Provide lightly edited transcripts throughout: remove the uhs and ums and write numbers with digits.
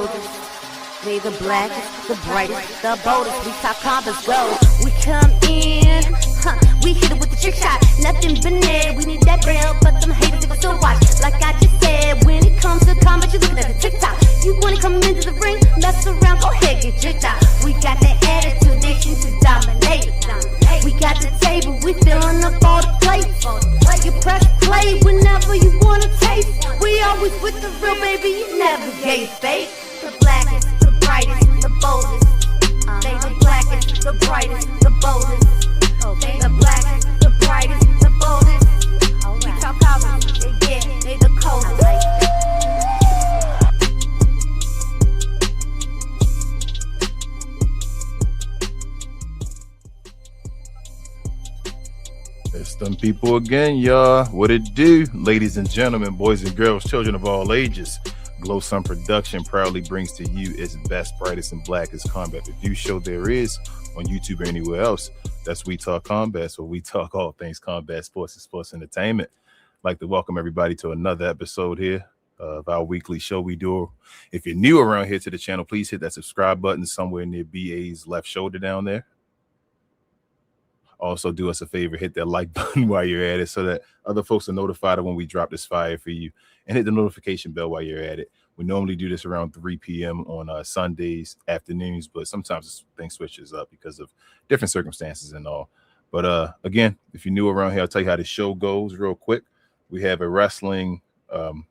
boldest. They the blackest, the brightest, the boldest. We talk combos go. We come in, we hit it with the trick shot. Nothing but net. We need that real, but them haters they still watch. Like I just said, when it comes to combat, you looking at the TikTok. You wanna come into the ring, mess around, go ahead, get tricked out. We got that attitude, nation to dominate. We got the table, we filling up all the plates. You press play whenever you wanna taste. We always with the real, baby, you never gave fake. The blackest, the brightest, the boldest. They the blackest, the brightest, the boldest. They the blackest, the brightest, the boldest. We talk cowards, they the coldest. It's them people again, y'all. What it do, ladies and gentlemen, boys and girls, children of all ages. Glow Sun Production proudly brings to you its best, brightest, and blackest combat review show there is on YouTube or anywhere else. That's We Talk Combat, so we talk all things combat sports and sports entertainment. I'd like to welcome everybody to another episode here of our weekly show we do. If you're new around here to the channel, please hit that subscribe button somewhere near BA's left shoulder down there. Also, do us a favor, hit that like button while you're at it so that other folks are notified of when we drop this fire for you. And hit the notification bell while you're at it. We normally do this around 3 p.m. on Sundays afternoons, but sometimes things switches up because of different circumstances and all. But again, if you're new around here, I'll tell you how the show goes real quick. We have a wrestling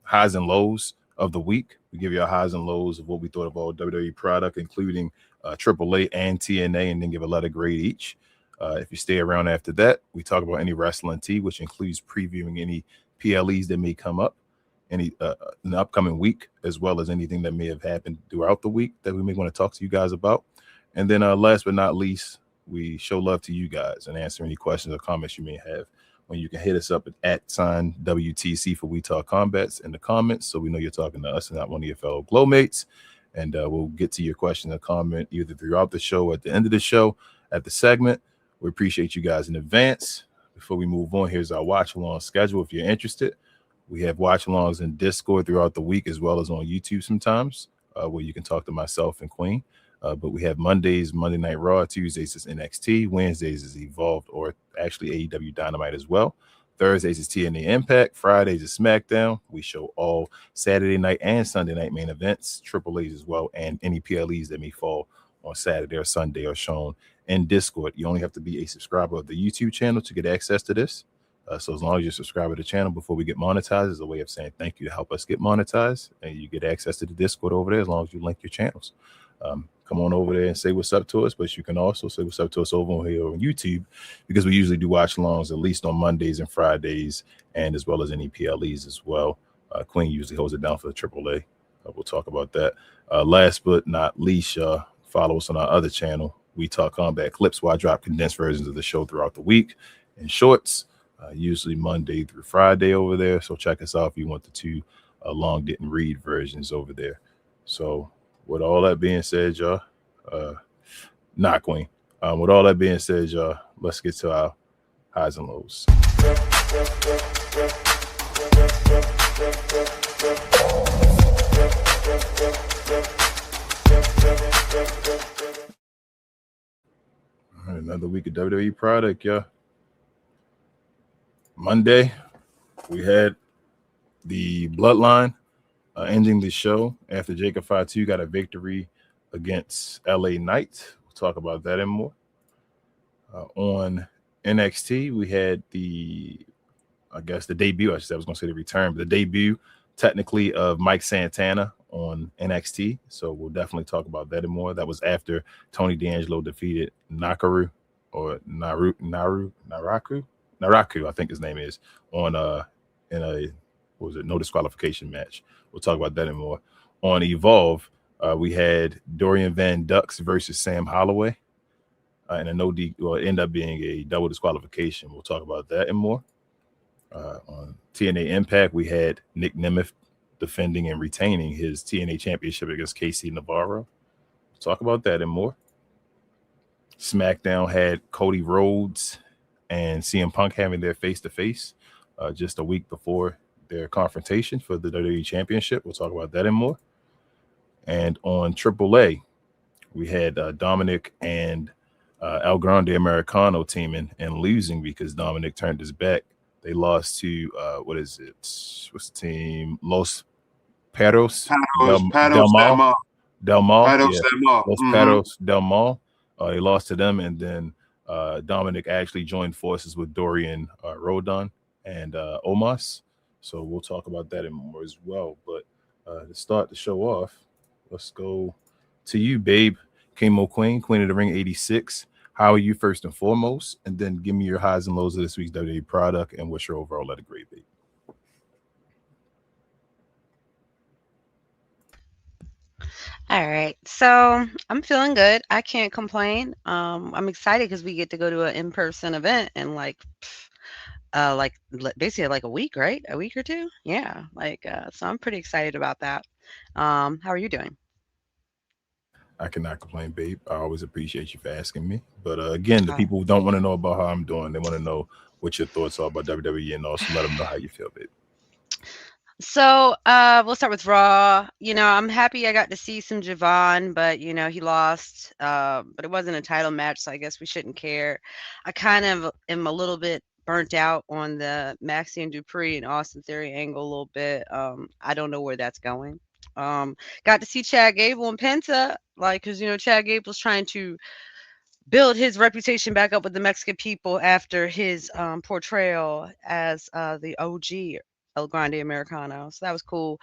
highs and lows of the week. We give you our highs and lows of what we thought of all WWE product, including AAA and TNA, and then give a letter grade each. If you stay around after that, we talk about any wrestling tea, which includes previewing any PLEs that may come up in the upcoming week, as well as anything that may have happened throughout the week that we may want to talk to you guys about. And then last but not least, we show love to you guys and answer any questions or comments you may have. When you can hit us up at @WTC for We Talk Combats in the comments, so we know you're talking to us and not one of your fellow glow mates. And we'll get to your question or comment either throughout the show or at the end of the show at the segment. We appreciate you guys in advance. Before we move on, here's our watch along schedule. If you're interested, we have watch alongs in Discord throughout the week, as well as on YouTube sometimes, where you can talk to myself and Queen. But we have Mondays, Monday Night Raw, Tuesdays is NXT, Wednesdays is Evolved, or actually AEW Dynamite as well. Thursdays is TNA Impact, Fridays is SmackDown. We show all Saturday night and Sunday night main events, AAAs as well, and any PLEs that may fall on Saturday or Sunday are shown in Discord. You only have to be a subscriber of the YouTube channel to get access to this. So as long as you're subscribed to the channel before we get monetized, is a way of saying thank you to help us get monetized, and you get access to the Discord over there as long as you link your channels. Come on over there and say what's up to us, but you can also say what's up to us over here on YouTube, because we usually do watch alongs at least on Mondays and Fridays, and as well as any PLEs as well. Queen usually holds it down for the AAA. We'll talk about that. Last but not least, follow us on our other channel, We Talk Combat Clips, where I drop condensed versions of the show throughout the week in shorts, usually Monday through Friday over there. So check us out if you want the two long didn't read versions over there. So with all that being said, y'all, not Queen. With all that being said, y'all, let's get to our highs and lows. All right, another week of WWE product, y'all. Monday, we had the Bloodline ending the show after Jacob Fatu got a victory against LA Knight. We'll talk about that and more. On NXT, we had the debut. I was going to say the return, but the debut technically of Mike Santana on NXT. So we'll definitely talk about that and more. That was after Tony D'Angelo defeated Naraku, I think his name is, on in a no disqualification match. We'll talk about that and more. On Evolve, we had Dorian Van Dux versus Sam Holloway, and it ended up being a double disqualification. We'll talk about that and more. On TNA Impact, we had Nick Nemeth defending and retaining his TNA championship against KC Navarro. We'll talk about that and more. SmackDown had Cody Rhodes and CM Punk having their face-to-face just a week before their confrontation for the WWE Championship. We'll talk about that and more. And on AAA, we had Dominic and El Grande Americano teaming and losing because Dominic turned his back. They lost to what is it? What's the team? Los Perros Del Paddles Mal. Demo. Del Mal, Paddles yeah, Demo. Los Perros Del Mal. They lost to them, and then Dominic actually joined forces with Dorian Rodon and Omas. So we'll talk about that and more as well. But to start the show off, let's go to you, babe. Kamo Queen, Queen of the Ring 86. How are you first and foremost? And then give me your highs and lows of this week's WWE product and what's your overall letter grade, babe. All right. So I'm feeling good. I can't complain. I'm excited because we get to go to an in-person event in basically like a week, right? A week or two? Yeah. So I'm pretty excited about that. How are you doing? I cannot complain, babe. I always appreciate you for asking me. But again, the Uh, people who don't want to know about how I'm doing, they want to know what your thoughts are about WWE and also let them know how you feel, babe. We'll start with Raw. I'm happy I got to see some Javon, but he lost. But it wasn't a title match, so I guess we shouldn't care. I kind of am a little bit burnt out on the Maxie and Dupree and Austin Theory angle a little bit. I don't know where that's going. Got to see Chad Gable and Penta, because Chad Gable's trying to build his reputation back up with the Mexican people after his portrayal as the OG El Grande Americano. So that was cool.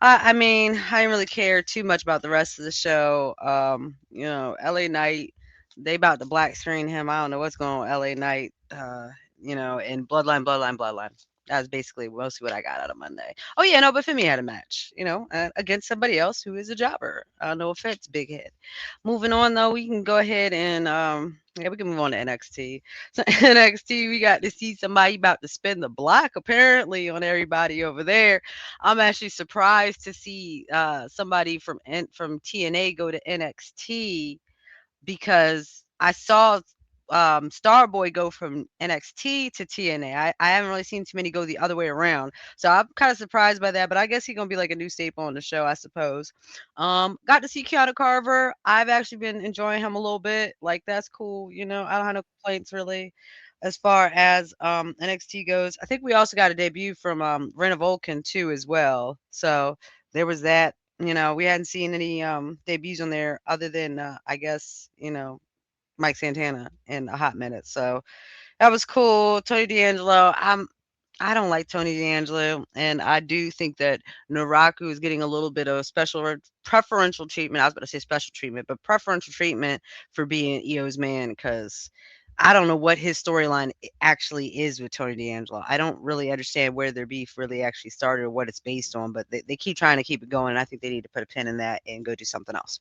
I mean, I didn't really care too much about the rest of the show. LA Knight, they about to black screen him. I don't know what's going on with LA Knight, and Bloodline. That was basically mostly what I got out of Monday. Oh yeah, no, but Femi had a match, against somebody else who is a jobber. No offense, big head. Moving on though, we can go ahead and we can move on to NXT. So NXT, we got to see somebody about to spin the block apparently on everybody over there. I'm actually surprised to see somebody from TNA go to NXT because I saw Starboy go from NXT to TNA. I haven't really seen too many go the other way around. So I'm kind of surprised by that, but I guess he's going to be like a new staple on the show, I suppose. Got to see Keanu Carver. I've actually been enjoying him a little bit. Like, that's cool. I don't have no complaints really as far as NXT goes. I think we also got a debut from Rena Vulcan too as well. So there was that. We hadn't seen any debuts on there other than I guess, Mike Santana in a hot minute. So that was cool. Tony D'Angelo. I don't like Tony D'Angelo, and I do think that Naraku is getting a little bit of preferential treatment. I was about to say special treatment, but preferential treatment for being EO's man because I don't know what his storyline actually is with Tony D'Angelo. I don't really understand where their beef really actually started or what it's based on, but they keep trying to keep it going. And I think they need to put a pin in that and go do something else.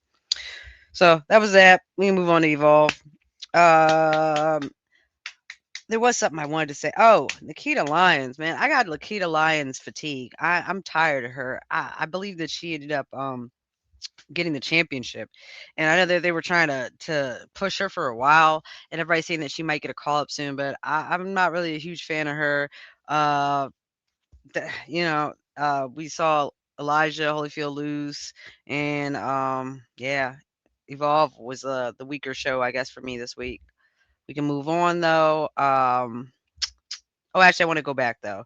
So that was that. We can move on to Evolve. Um, there was something I wanted to say. Oh, Nikita Lyons, man. I got Nikita Lyons fatigue. I'm tired of her. I believe that she ended up getting the championship. And I know that they were trying to push her for a while, and everybody's saying that she might get a call up soon, but I'm not really a huge fan of her. Uh, we saw Elijah Holyfield lose, and yeah, Evolve was the weaker show, I guess, for me this week. We can move on though. Oh, actually, I want to go back though.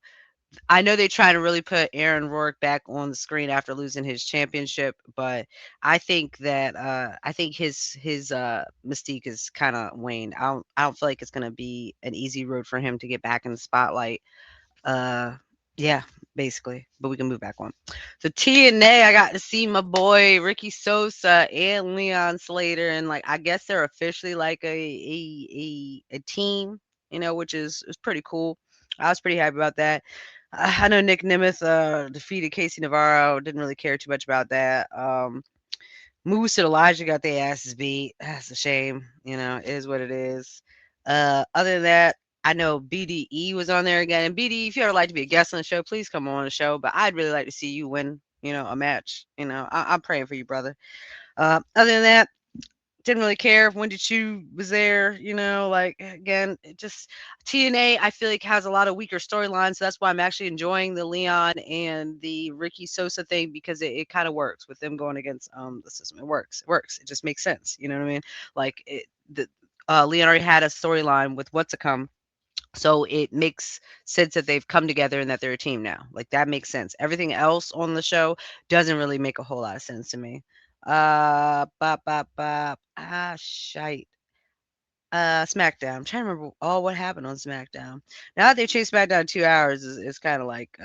I know they're trying to really put Aaron Rourke back on the screen after losing his championship, but I think that his mystique is kind of waned. I don't feel like it's gonna be an easy road for him to get back in the spotlight. Uh, yeah, basically. But we can move back on. So TNA, I got to see my boy Ricky Sosa and Leon Slater, and I guess they're officially like a team, which is pretty cool. I was pretty happy about that. I know Nick Nemeth defeated Casey Navarro. Didn't really care too much about that. Moose and Elijah got their asses beat. That's a shame. It is what it is. Other than that, I know BDE was on there again. And BDE, if you ever like to be a guest on the show, please come on the show. But I'd really like to see you win, a match. I'm praying for you, brother. Other than that, didn't really care when did you was there, like again, it just TNA I feel like has a lot of weaker storylines, so that's why I'm actually enjoying the Leon and the Ricky Sosa thing because it kind of works with them going against the system. It works. It works. It just makes sense. You know what I mean? Like the Leon already had a storyline with what's to come. So it makes sense that they've come together and that they're a team now. Like that makes sense. Everything else on the show doesn't really make a whole lot of sense to me. Bop, bop, bop. Shite. SmackDown. I'm trying to remember all what happened on SmackDown. Now that they changed SmackDown 2 hours, it's kind of like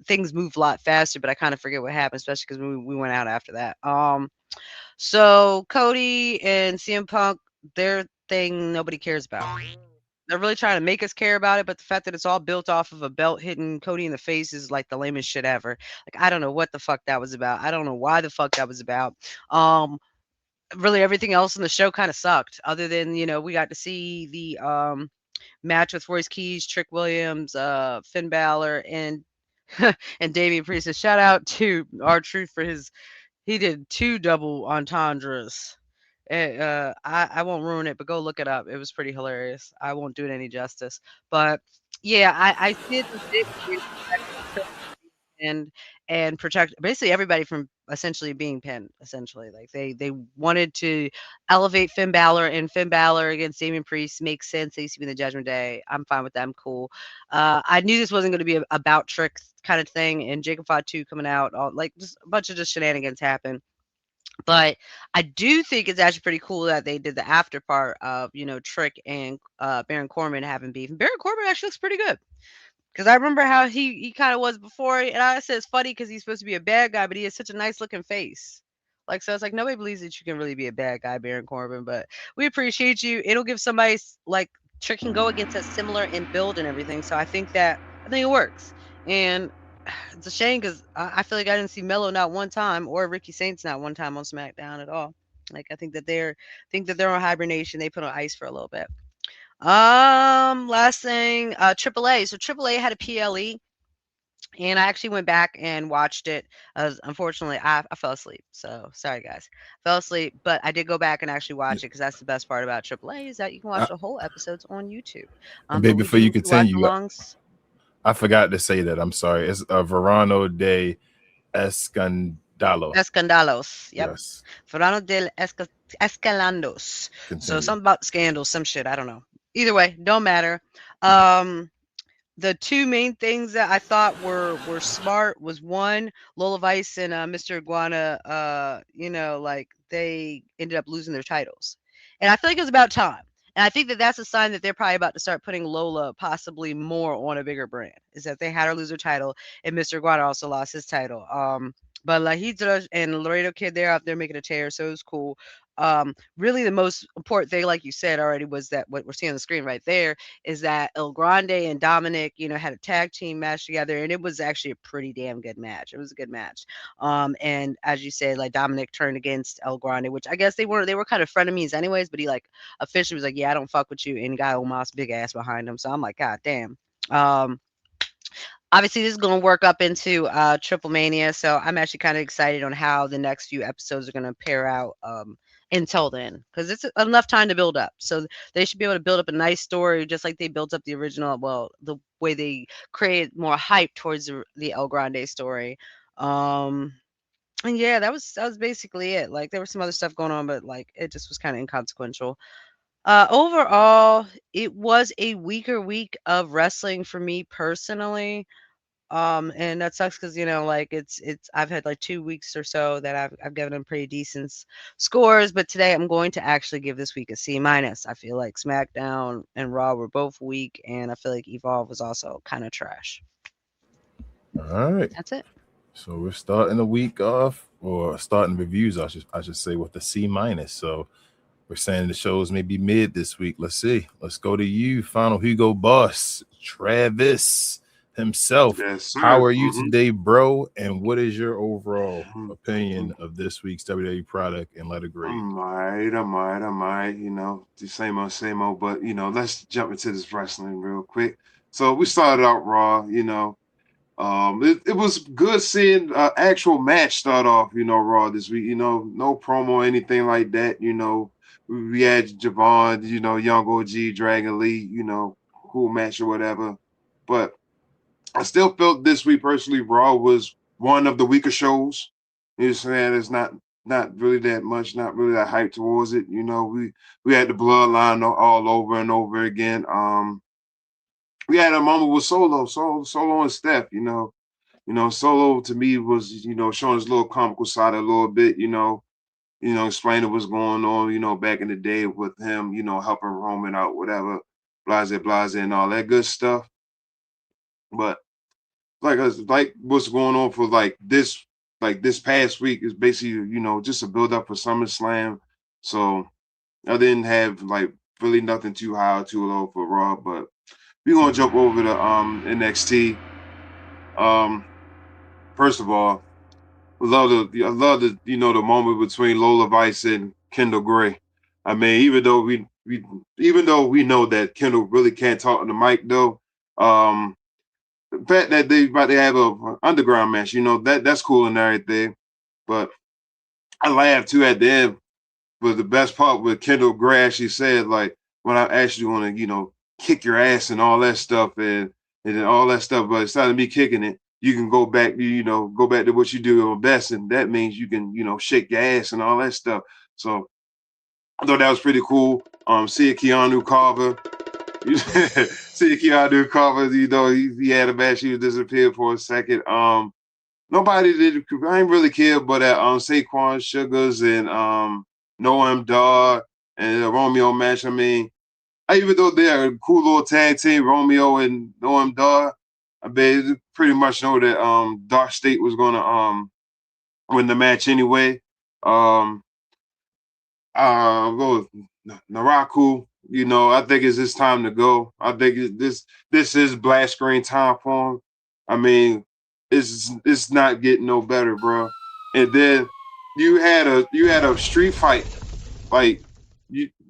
things move a lot faster, but I kind of forget what happened, especially because we went out after that. So Cody and CM Punk, their thing nobody cares about. They're really trying to make us care about it, but the fact that it's all built off of a belt hitting Cody in the face is like the lamest shit ever. Like I don't know what the fuck that was about. I don't know why the fuck that was about. Um, Really everything else in the show kind of sucked, other than we got to see the match with Royce Keys, Trick Williams, Finn Balor, and and Damian Priest. A shout out to our Truth for his he did two double entendres. I won't ruin it, but go look it up. It was pretty hilarious. I won't do it any justice. But yeah, I see it as big where you protect and protect basically everybody from essentially being pinned. Essentially, like they wanted to elevate Finn Balor, and Finn Balor against Damian Priest makes sense. They used to be in the Judgment Day. I'm fine with that. I'm cool. I knew this wasn't going to be about trick kind of thing, and Jacob Fatu coming out, all like just a bunch of just shenanigans happen. But I do think it's actually pretty cool that they did the after part of, Trick and Baron Corbin having beef. And Baron Corbin actually looks pretty good. Because I remember how he kind of was before. And I said it's funny because he's supposed to be a bad guy, but he has such a nice looking face. Like, so it's like nobody believes that you can really be a bad guy, Baron Corbin. But we appreciate you. It'll give somebody like Trick can go against us similar in build and everything. So I think it works. And it's a shame because I feel like I didn't see Mello not one time or Ricky Saints not one time on SmackDown at all. Like I think that they're on hibernation. They put on ice for a little bit. Last thing, AAA. So AAA had a PLE, and I actually went back and watched it. As unfortunately, I fell asleep. So sorry, guys, fell asleep. But I did go back and actually watch it because that's the best part about AAA is that you can watch Uh, the whole episodes on YouTube. and But babe, we before do you need to watch continue, alongs. I forgot to say that. I'm sorry. It's Verano de Escandalo. Escandalos. Yep. Yes. Verano del Escalandos. So Continue. something about scandals, some shit. I don't know. Either way, don't matter. Um, the two main things that I thought were smart was one, Lola Vice and Mr. Iguana. Like they ended up losing their titles, and I feel like it was about time. And I think that that's a sign that they're probably about to start putting Lola possibly more on a bigger brand. Is that they had her lose her title, and Mr. Iguana also lost his title. But Lahidra and Laredo Kid, they're out there making a tear, so it was cool. Really, the most important thing, like you said already, was that what we're seeing on the screen right there is that El Grande and Dominic, had a tag team match together, and it was actually a pretty damn good match. It was a good match. And as you said, like Dominic turned against El Grande, which I guess they were kind of frenemies anyways, but he like officially was like, yeah, I don't fuck with you, and got Omos big ass behind him. So I'm like, God damn. Um, Obviously this is going to work up into Triple Mania, so I'm actually kind of excited on how the next few episodes are going to pair out until then, because it's enough time to build up. So they should be able to build up a nice story, just like they built up the original. Well, the way they created more hype towards the El Grande story. Um, and yeah, that was basically it. Like there was some other stuff going on, but like it just was kind of inconsequential. Overall, it was a weaker week of wrestling for me personally. And that sucks because like it's I've had like 2 weeks or so that I've given them pretty decent scores, but today I'm going to actually give this week a C minus. I feel like SmackDown and Raw were both weak, and I feel like Evolve was also kind of trash. All right. That's it. So we're starting the week off, or starting reviews, I should say, with the C minus. So we're saying the shows may be mid this week. Let's see. Let's go to you, final Hugo Boss, Travis himself. Yes, How sir. are you today, bro? And what is your overall opinion Mhm. of this week's WWE product and letter grade? I'm alright. The same old, but let's jump into this wrestling real quick. So we started out Raw, It was good seeing actual match start off, Raw this week. No promo or anything like that. We had Javon, Young OG, Dragon Lee, cool match or whatever. But I still felt this week personally, Raw was one of the weaker shows. You know what I'm saying? It's not really that much, not really that hype towards it. We had the bloodline all over and over again. We had a moment with Solo and Steph, Solo to me was, showing his little comical side a little bit, explaining what's going on, back in the day with him, helping Roman out, whatever, blase, and all that good stuff. But like what's going on for this past week is basically, just a build up for SummerSlam. So I didn't have really nothing too high or too low for Raw, but we're gonna jump over to NXT. First of all, I love the the moment between Lola Vice and Kendall Gray. I mean, even though we know that Kendall really can't talk on the mic though, the fact that they about to have a underground match, that's cool and everything. But I laughed too at the end. But the best part with Kendall Gray actually said, when I actually want to, kick your ass and all that stuff and all that stuff, but instead of me kicking it, you can go back, go back to what you do best, and that means you can, shake your ass and all that stuff. So I thought that was pretty cool. See Keanu Carver. See Keanu Carver, he had a match, he disappeared for a second. Nobody did, I ain't really care, but Saquon Sugars and Noam Dar and the Romeo match. I mean, even though they're a cool little tag team, Romeo and Noam Dar, I bet pretty much know that Dark State was gonna win the match anyway. Go Naraku, I think it's his time to go. I think this is black screen time for him. I mean, it's not getting no better, bro. And then you had a street fight.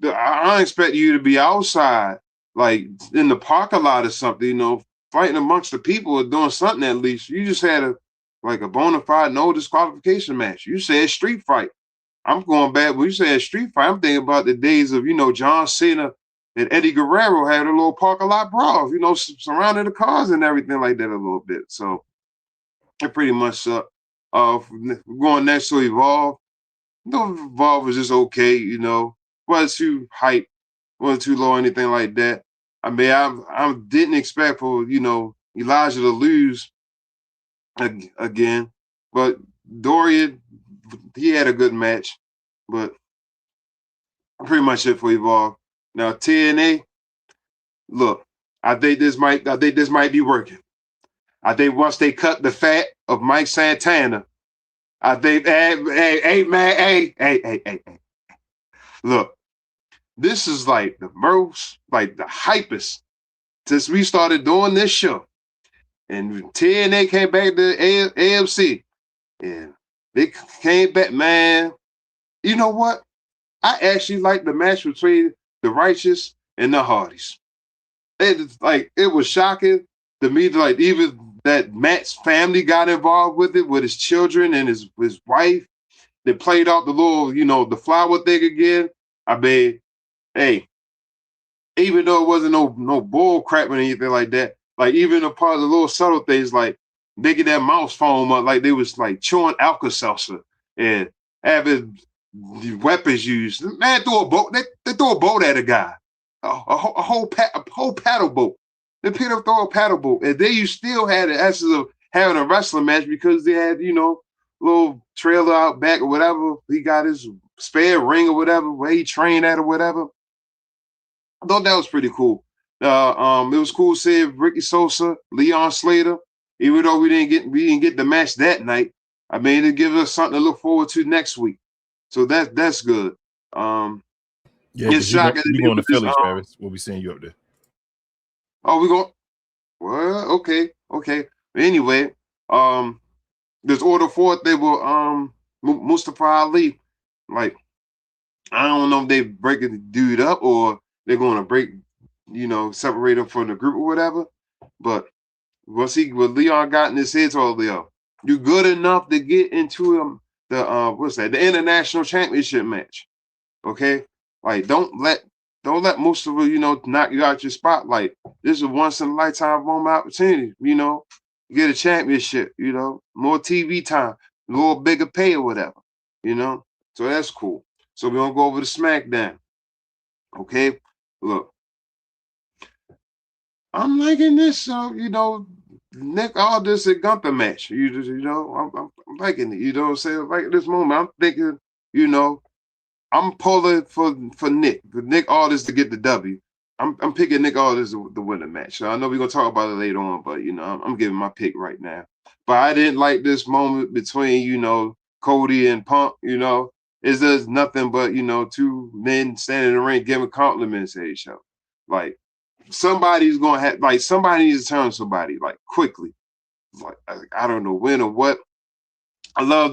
I expect you to be outside, in the parking lot or something, fighting amongst the people or doing something at least. You just had a bona fide no disqualification match. You said street fight. I'm going back. When you said street fight, I'm thinking about the days of, John Cena and Eddie Guerrero had a little parking lot brawl, surrounding the cars and everything like that a little bit. So it pretty much sucked. Going next to Evolve. Evolve was just okay, wasn't too hype, wasn't too low, anything like that. I mean, I didn't expect for, Elijah to lose again, but Dorian, he had a good match, but pretty much it for Evolve. Now TNA, look, I think this might be working. I think once they cut the fat of Mike Santana, I think, hey, man, hey. Look, this is the most, the hypest since we started doing this show. And TNA came back to AMC. And they came back, man. You know what? I actually like the match between the Righteous and the Hardys. It was shocking to me, even that Matt's family got involved with it, with his children and his wife. They played out the little, the flower thing again. I mean, hey, even though it wasn't no bull crap or anything like that, even a part of the little subtle things, they get that mouse foam up, they was chewing Alka-Seltzer and having weapons used. Man, threw a boat. They threw a boat at a guy, a whole paddle boat. They picked up, throw a paddle boat, and then you still had the essence of having a wrestling match because they had little trailer out back or whatever. He got his spare ring or whatever where he trained at or whatever. I thought that was pretty cool. It was cool seeing Ricky Sosa, Leon Slater, even though we didn't get the match that night. I mean, it gives us something to look forward to next week. So that's good. Yeah, it's shocking. You going to Philly, Travis? We'll be seeing you up there. Oh, we going? Well, okay. Anyway, this Order 4, they were Mustafa Ali. I don't know if they breaking the dude up or they're going to separate him from the group or whatever. But what Leon got in his head told Leo, you good enough to get into the international championship match. Okay? Like don't let Mustafa, knock you out your spotlight. This is a once in a lifetime moment opportunity, get a championship, more TV time, a little bigger pay or whatever, So that's cool. So we're gonna go over to SmackDown. Okay, look, I'm liking this, Nick Aldis and Gunther match. I'm liking it. You know what I'm saying? Like this moment, I'm thinking, I'm pulling for Nick Aldis to get the W. I'm picking Nick Aldis to win the match. So I know we're gonna talk about it later on, but I'm giving my pick right now. But I didn't like this moment between Cody and Punk. It's just nothing but two men standing in the ring giving compliments at each other. Like somebody's gonna have somebody needs to turn somebody quickly. Like I don't know when or what. I love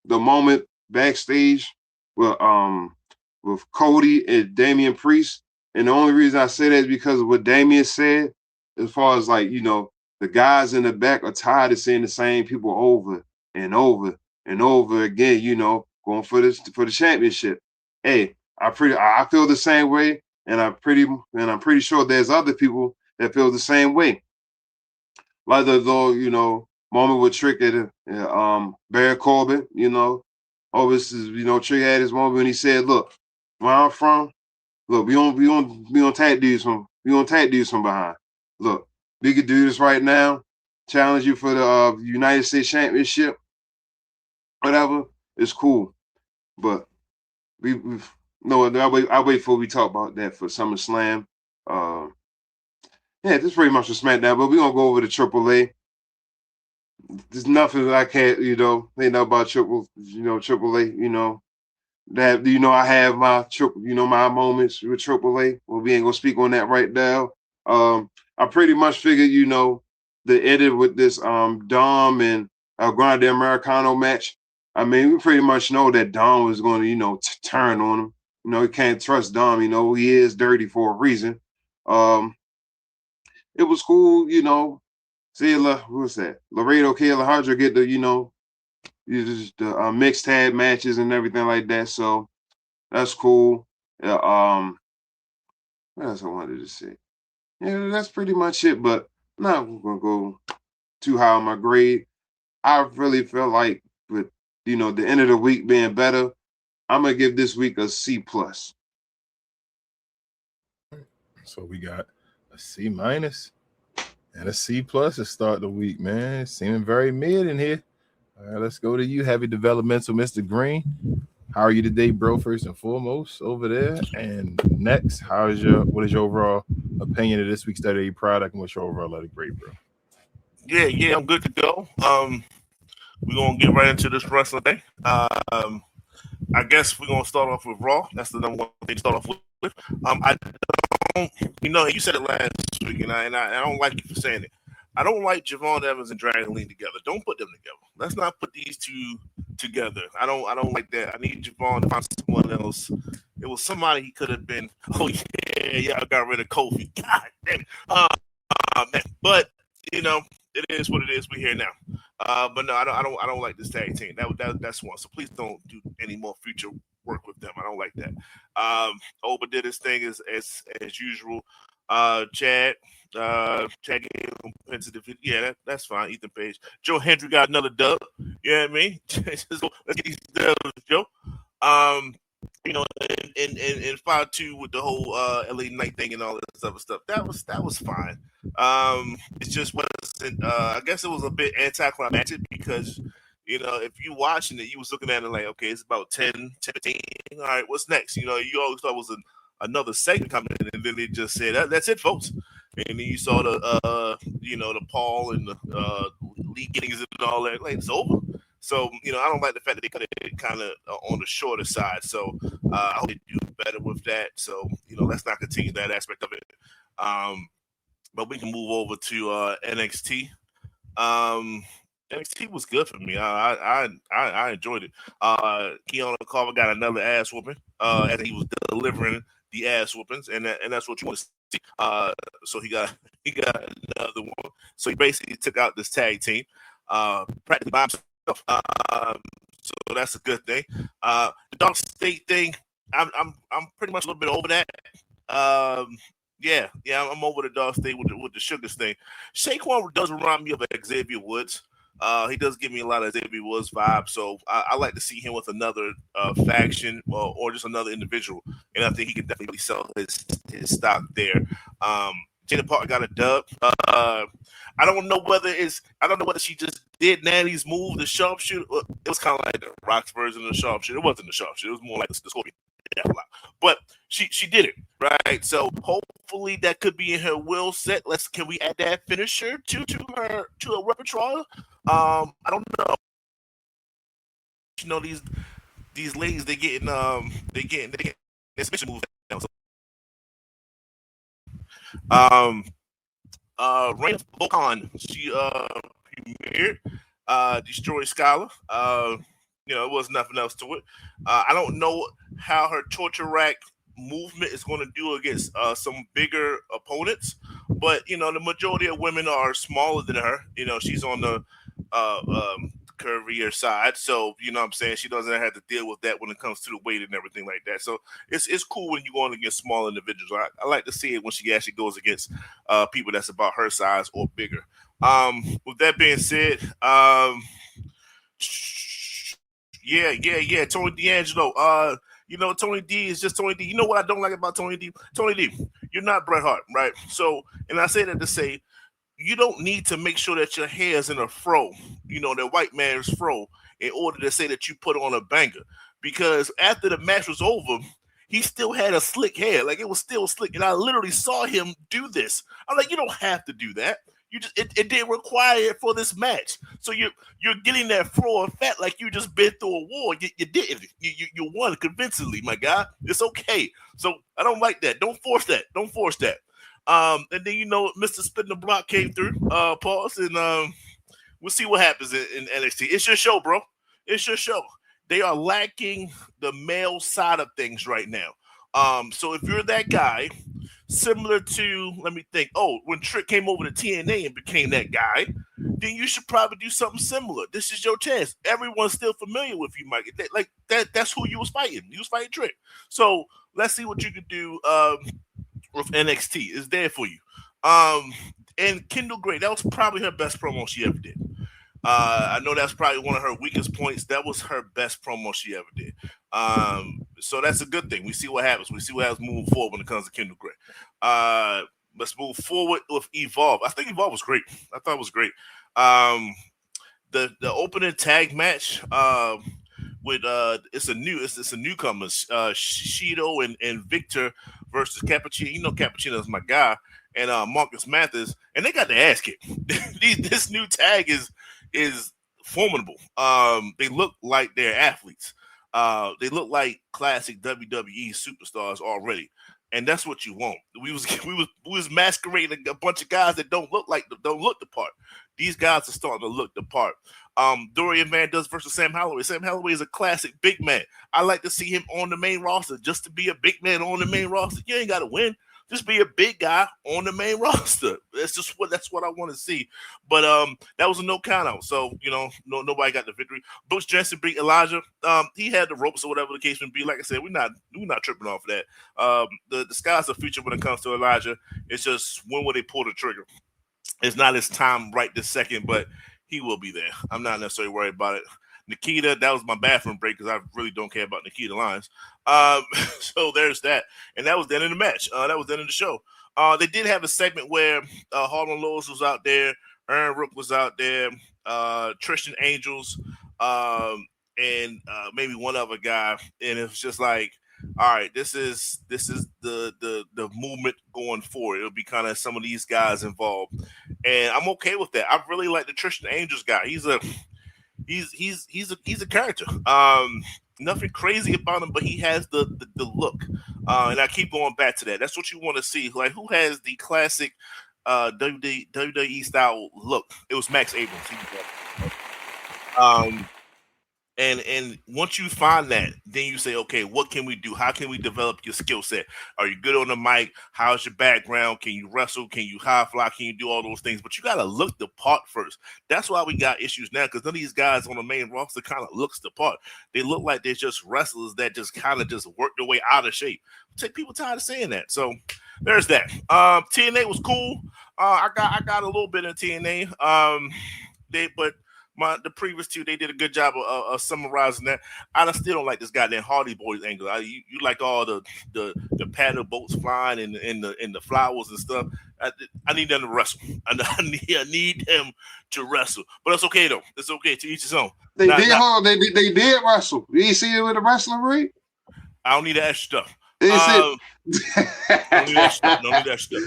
the moment backstage with Cody and Damian Priest. And the only reason I say that is because of what Damian said, as far as the guys in the back are tired of seeing the same people over and over and over again, going for the championship. Hey, I feel the same way, and I'm pretty sure there's other people that feel the same way. Like the little, moment with Trick at Barry Corbin, Oh, this is, Trick had his moment when he said, look, where I'm from, look, we don't tag dudes from behind. Look, we could do this right now, challenge you for the United States Championship, whatever, it's cool. But I'll wait for we talk about that for SummerSlam. Yeah, this is pretty much a SmackDown, but we're gonna go over to AAA. There's nothing that I can't, they know about AAA, that I have my moments with AAA. Well, we ain't gonna speak on that right now. I pretty much figured, the edit with this Dom and Grande Americano match. I mean, we pretty much know that Dom was going to, turn on him. You can't trust Dom. He is dirty for a reason. It was cool, see, what's that? Laredo Kid Alejandro get the, the mixed tag matches and everything like that. So that's cool. What else I wanted to say? Yeah, that's pretty much it. But I'm not gonna go too high on my grade. I really feel like with the end of the week being better, I'm gonna give this week a C+. So we got a C- and a C+ to start the week, man. Seeming very mid in here. All right, let's go to you, heavy developmental, Mr. Green. How are you today, bro? First and foremost, over there. And next, what is your overall opinion of this week's WWE product, and what's your overall letter grade, bro? Yeah, I'm good to go. We're gonna get right into this wrestling thing. I guess we're gonna start off with Raw. That's the number one thing to start off with. I don't, you said it last week, and I don't like you for saying it. I don't like Javon Evans and Dragon Lee together. Don't put them together. Let's not put these two together. I don't like that. I need Javon to find someone else. It was somebody he could have been. Oh yeah, I got rid of Kofi. God damn it. Man. But it is what it is. We're here now. But no, I don't like this tag team. That's one. So please don't do any more future work with them. I don't like that. Oba did his thing as usual. Chad competitive. Yeah, that's fine. Ethan Page. Joe Hendry got another dub. You know what I mean? Let's get these dubs, Joe. And 5-2 with the whole LA Knight thing and all this other stuff. That was fine. It just wasn't. I guess it was a bit anticlimactic because if you watching it, you was looking at it like, okay, it's about 10, 15. All right, what's next? You always thought it was another segment coming in, and then they just said that's it, folks. And then you saw the Paul and the Lee Giddings and all that. Like, it's over. So, I don't like the fact that they cut it kind of on the shorter side. So, I hope they do better with that. So, let's not continue that aspect of it. But we can move over to NXT. NXT was good for me. I enjoyed it. Keanu Carver got another ass whooping as he was delivering the ass whoopings, and that's what you want to So he got another one. So he basically took out this tag team, practically by himself. So that's a good thing. The Dark State thing, I'm pretty much a little bit over that. Yeah, I'm over the Dark State with the Sugars thing. Saquon does remind me of Xavier Woods. He does give me a lot of Xavier Woods vibe, so I like to see him with another faction or just another individual, and I think he can definitely sell his stock there. Jada Parker got a dub. I don't know whether she just did Nanny's move, the sharpshooter. It was kind of like the Rock's version of the sharpshooter. It wasn't the sharpshooter. It was more like the Scorpion. But she did it, right? So hopefully that could be in her will set. Can we add that finisher to her repertoire? I don't know. You know, these ladies they getting their submission moves down. So, Reign of Volcon, she premiered, destroyed Skylar. It was nothing else to it. I don't know how her torture rack movement is going to do against some bigger opponents, but the majority of women are smaller than her. She's on the curvier side, so what I'm saying, she doesn't have to deal with that when it comes to the weight and everything like that. So it's cool when you're going against small individuals. I like to see it when she actually goes against people that's about her size or bigger. With that being said, Tony D'Angelo. Tony D is just Tony D. You know what I don't like about Tony D? Tony D, you're not Bret Hart, right? So, and I say that to say, you don't need to make sure that your hair is in a fro, the white man's fro, in order to say that you put on a banger. Because after the match was over, he still had a slick hair. Like, it was still slick. And I literally saw him do this. I'm like, you don't have to do that. It didn't require it for this match. So you're getting that fro of fat like you just been through a war. You didn't. You won convincingly, my guy. It's okay. So I don't like that. Don't force that. And then Mr. Spin the Block came through, pause, and we'll see what happens in NXT. It's your show, bro. It's your show. They are lacking the male side of things right now. So if you're that guy, similar to, let me think, when Trick came over to TNA and became that guy, then you should probably do something similar. This is your chance. Everyone's still familiar with you, Mike. That's who you was fighting. You was fighting Trick. So let's see what you can do with NXT. It's there for you. And Kendall Gray, that was probably her best promo she ever did. I know that's probably one of her weakest points. That was her best promo she ever did. So that's a good thing. We see what happens. We see what happens moving forward when it comes to Kendall Gray. Let's move forward with Evolve. I think Evolve was great. I thought it was great. The opening tag match with it's a newcomer, Shido and Victor versus Cappuccino. Cappuccino is my guy, and Marcus Mathers, and they got the ass kicked. This new tag is formidable. They look like they're athletes. They look like classic WWE superstars already, and that's what you want. We was masquerading a bunch of guys that don't look the part. These guys are starting to look the part. Dorian Van Dust versus Sam Holloway. Sam Holloway is a classic big man. I like to see him on the main roster. Just to be a big man on the main roster, you ain't got to win. Just be a big guy on the main roster. That's what I want to see. But that was a no count out. So nobody got the victory. Butch Jensen beat Elijah. He had the ropes or whatever the case may be. Like I said, we're not tripping off of that. The sky's the future when it comes to Elijah. It's just when will they pull the trigger? It's not his time right this second, but he will be there. I'm not necessarily worried about it. Nikita, that was my bathroom break because I really don't care about Nikita Lyons. So there's that. And that was the end of the match. That was the end of the show. They did have a segment where Harlan Lewis was out there, Aaron Rook was out there, Tristan Angels, and maybe one other guy. And it was just like, all right, this is the movement going forward. It'll be kind of some of these guys involved. And I'm okay with that. I really like the Tristan Angels guy. He's a character. Nothing crazy about him, but he has the look. And I keep going back to that. That's what you want to see. Like, who has the classic WWE style look? It was Max Abrams. And once you find that, then you say, okay, what can we do? How can we develop your skill set? Are you good on the mic? How's your background? Can you wrestle? Can you high fly? Can you do all those things? But you got to look the part first. That's why we got issues now, because none of these guys on the main roster kind of looks the part. They look like they're just wrestlers that just kind of just work their way out of shape. People tired of saying that. So there's that. TNA was cool. I got a little bit of TNA. But the previous two, they did a good job of summarizing that. I still don't like this goddamn Hardy Boys angle. You like all the paddle boats flying and the flowers and stuff. I need them to wrestle. I need them to wrestle. But it's okay though. It's okay, to each his own. They did wrestle. You ain't see it with the wrestling ring? I don't need that extra stuff. Don't need that stuff.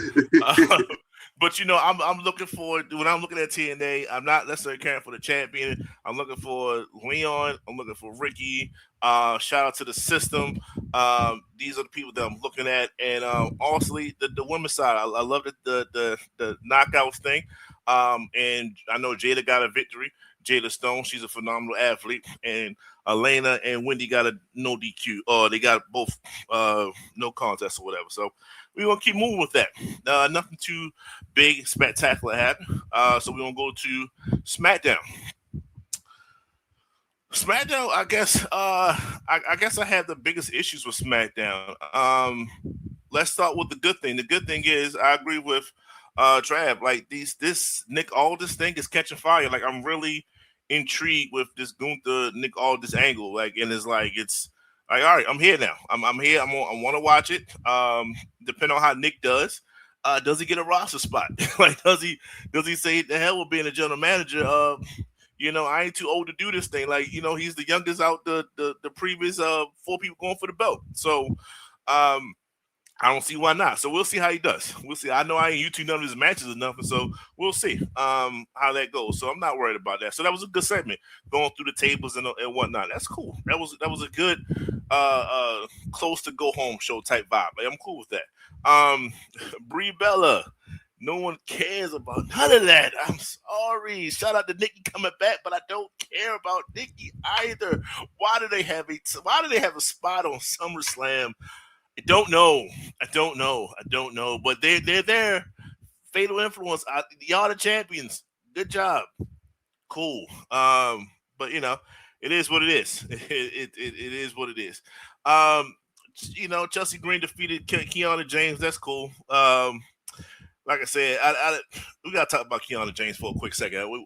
But I'm looking for, when I'm looking at TNA, I'm not necessarily caring for the champion. I'm looking for Leon. I'm looking for Ricky. Shout out to the system. These are the people that I'm looking at, and honestly, the women's side, I love the knockouts thing. And I know Jada got a victory. Jada Stone, she's a phenomenal athlete, and Elena and Wendy got a no DQ. They got both no contest or whatever. So we're gonna keep moving with that. Nothing too big, spectacular happened. So we're gonna go to SmackDown. SmackDown, I guess. I guess I had the biggest issues with SmackDown. Let's start with the good thing. The good thing is, I agree with Trav. Like this Nick Aldis thing is catching fire. Like, I'm really intrigued with this Gunther Nick Aldis angle. Like, and it's like all right, I'm here now. I'm here. I want to watch it. Depending on how Nick does he get a roster spot? Like, does he say the hell with being a general manager? I ain't too old to do this thing. Like, he's the youngest out the previous 4 people going for the belt. So I don't see why not. So we'll see how he does. We'll see. I know I ain't YouTube none of his matches or nothing, so we'll see how that goes. So I'm not worried about that. So that was a good segment, going through the tables and whatnot. That's cool. That was a good close to go home show type vibe. Like, I'm cool with that. Brie Bella. No one cares about none of that. I'm sorry. Shout out to Nikki coming back, but I don't care about Nikki either. Why do they have a spot on SummerSlam? I don't know. But they're there. Fatal Influence. Y'all the champions. Good job. Cool. But it is what it is. It is what it is. Chelsea Green defeated Kiana James. That's cool. Like I said, we gotta talk about Kiana James for a quick second.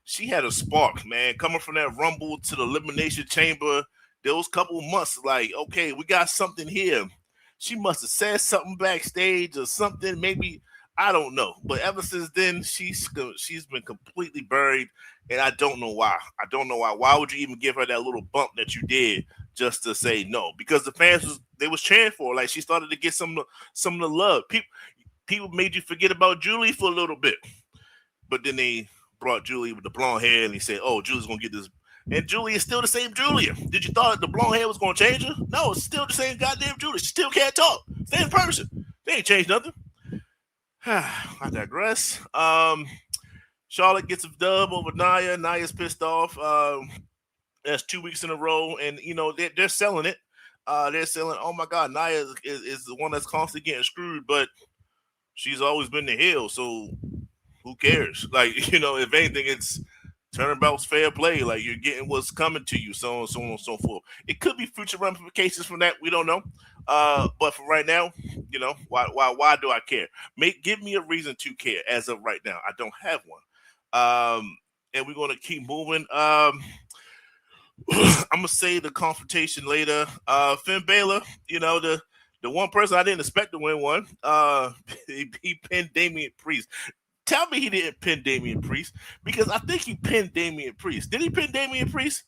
She had a spark, man, coming from that Rumble to the Elimination Chamber. Those couple months, like, okay, we got something here. She must have said something backstage or something. Maybe, I don't know. But ever since then, she's been completely buried, and I don't know why. Why would you even give her that little bump that you did just to say no? Because the fans was cheering for her. Like, she started to get some of the love. People made you forget about Julie for a little bit, but then they brought Julie with the blonde hair, and they said, "Oh, Julie's gonna get this." And Julie is still the same Julia. Did you thought the blonde hair was gonna change her? No, it's still the same goddamn Julia. She still can't talk. Same person. They ain't changed nothing. I digress. Charlotte gets a dub over Nia. Nia's pissed off. That's 2 weeks in a row, and they're selling it. They're selling. Oh my God, Nia is the one that's constantly getting screwed, but she's always been the heel, so who cares? Like, if anything, it's turnabout's fair play. Like, you're getting what's coming to you, so on and so forth. It could be future ramifications from that. We don't know. But for right now, why do I care? Give me a reason to care. As of right now, I don't have one. And we're going to keep moving. I'm gonna say the confrontation later. Finn Balor, the one person I didn't expect to win one, he pinned Damian Priest. Tell me he didn't pin Damian Priest, because I think he pinned Damian Priest. Did he pin Damian Priest?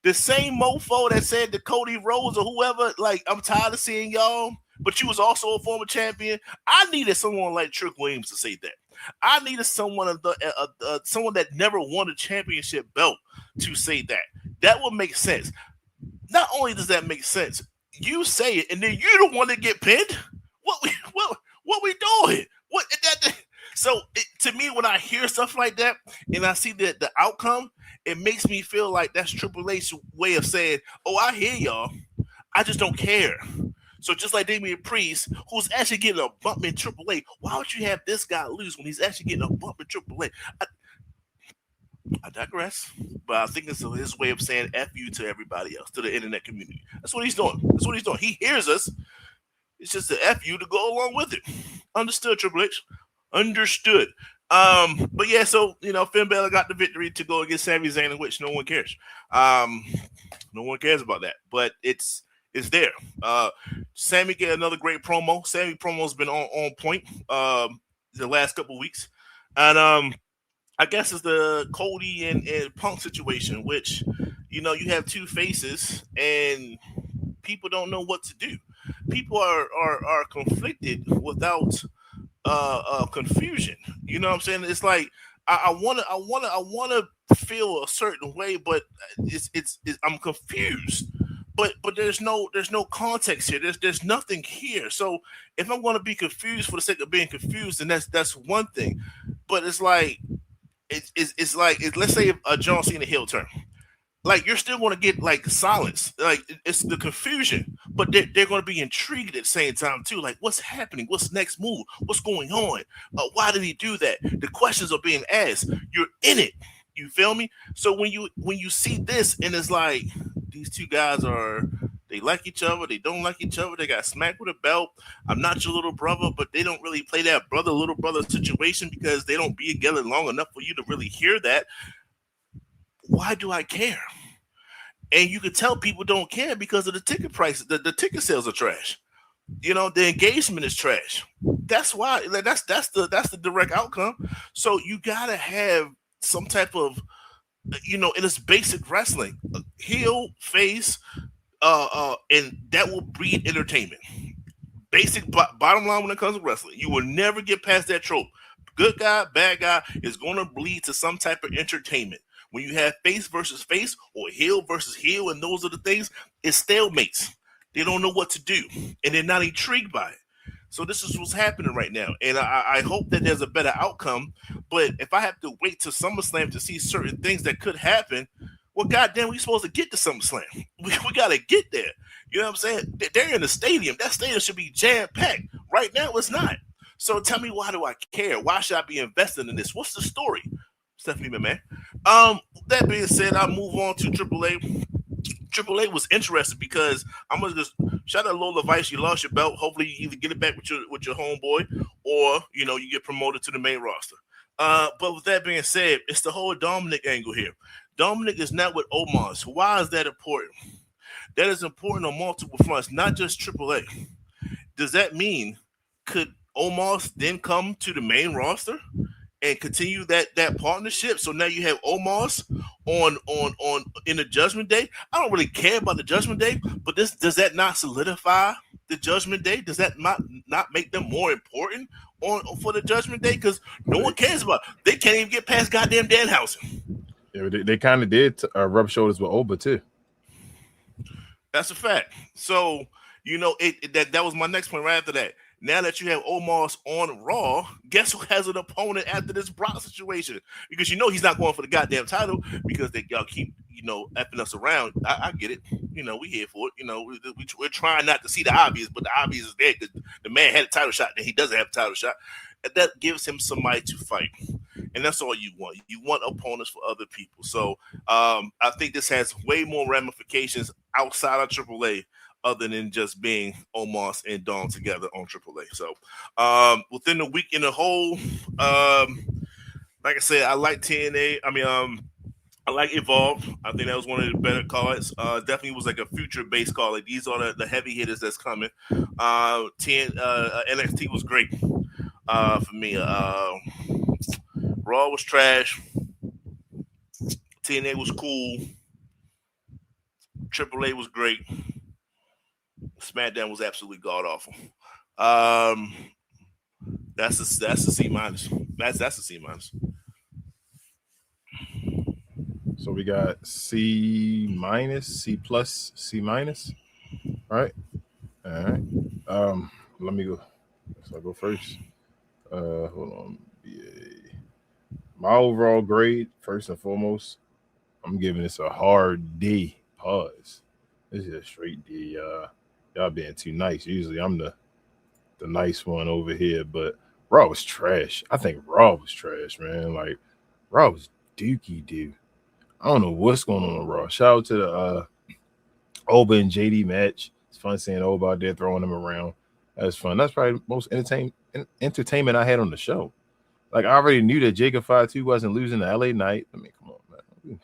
The same mofo that said to Cody Rhodes or whoever, like, I'm tired of seeing y'all, but you was also a former champion. I needed someone like Trick Williams to say that. I needed someone someone that never won a championship belt to say that. That would make sense. Not only does that make sense, you say it, and then you don't want to get pinned. What we doing? So to me, when I hear stuff like that and I see the outcome, it makes me feel like that's Triple H's way of saying, "Oh, I hear y'all. I just don't care." So just like Damian Priest, who's actually getting a bump in Triple A, why would you have this guy lose when he's actually getting a bump in Triple A? I digress, but I think it's his way of saying "f you" to everybody else, to the internet community. That's what he's doing. That's what he's doing. He hears us. It's just an "f you" to go along with it. Understood, Triple H. Understood. But yeah, so Finn Balor got the victory to go against Sami Zayn, in which no one cares. No one cares about that, but it's there. Sammy get another great promo. Sammy promo's been on point the last couple of weeks, and I guess it's the Cody and Punk situation, which you have two faces and people don't know what to do. People are conflicted without confusion. You know what I'm saying? It's like I wanna feel a certain way, but it's I'm confused. But there's no context here. There's nothing here. So if I'm going to be confused for the sake of being confused, then that's one thing. But it's like let's say a John Cena heel turn. Like you're still going to get like silence. Like it's the confusion, but they're going to be intrigued at the same time too. Like what's happening? What's the next move? What's going on? Why did he do that? The questions are being asked. You're in it. You feel me? So when you see this and it's like these two guys they like each other, they don't like each other, they got smacked with a belt. I'm not your little brother, but they don't really play that little brother situation because they don't be together long enough for you to really hear that. Why do I care? And you can tell people don't care because of the ticket prices. The ticket sales are trash. The engagement is trash. That's why. That's the direct outcome. So you gotta have some type of, in this basic wrestling, heel, face, and that will breed entertainment. Basic bottom line when it comes to wrestling, you will never get past that trope. Good guy, bad guy is going to lead to some type of entertainment. When you have face versus face or heel versus heel, and those are the things, it's stalemates. They don't know what to do, and they're not intrigued by it. So this is what's happening right now, and I hope that there's a better outcome. But if I have to wait to SummerSlam to see certain things that could happen, well, goddamn, we supposed to get to SummerSlam. We got to get there. You know what I'm saying? They're in the stadium. That stadium should be jam-packed. Right now, it's not. So tell me, why do I care? Why should I be invested in this? What's the story? Stephanie, my man. That being said, I'll move on to Triple A. Triple A was interested because I'm gonna just shout out Lola Vice. You lost your belt. Hopefully, you either get it back with your homeboy, or you get promoted to the main roster. But with that being said, it's the whole Dominic angle here. Dominic is not with Omos. Why is that important? That is important on multiple fronts, not just Triple A. Does that mean could Omos then come to the main roster and continue that partnership? So now you have Omos on in the Judgment Day. I don't really care about the Judgment Day, but does that not solidify the Judgment Day? Does that not make them more important for the Judgment Day? Because no one cares about it. They can't even get past goddamn Danhausen. Yeah, they kind of did rub shoulders with Oba too. That's a fact. So that was my next point right after that. Now that you have Omos on Raw, guess who has an opponent after this Brock situation? Because he's not going for the goddamn title because y'all keep effing us around. I get it. We here for it. We're trying not to see the obvious, but the obvious is there because the man had a title shot and he doesn't have a title shot. And that gives him somebody to fight. And that's all you want. You want opponents for other people. So I think this has way more ramifications outside of AAA other than just being Omos and Dom together on AAA. So within the week in the whole, like I said, I like TNA. I like Evolve. I think that was one of the better cards. Definitely was like a future-based card. Like these are the heavy hitters that's coming. NXT was great for me. Raw was trash. TNA was cool. AAA was great. SmackDown was absolutely god awful. That's a C minus. That's a C minus. So we got C minus, C plus, C minus. All right. Let me go. So I go first. Hold on. My overall grade, first and foremost, I'm giving this a hard D. Pause. This is a straight D. Y'all being too nice. Usually I'm the nice one over here, but Raw was trash. I think Raw was trash, man. Like Raw was dookie doo. I don't know what's going on Raw. Shout out to the Oba and JD match. It's fun seeing Oba out there throwing them around. That's fun. That's probably the most entertainment I had on the show. Like I already knew that Jacob 5-2 wasn't losing to LA Knight. I mean, come on, man.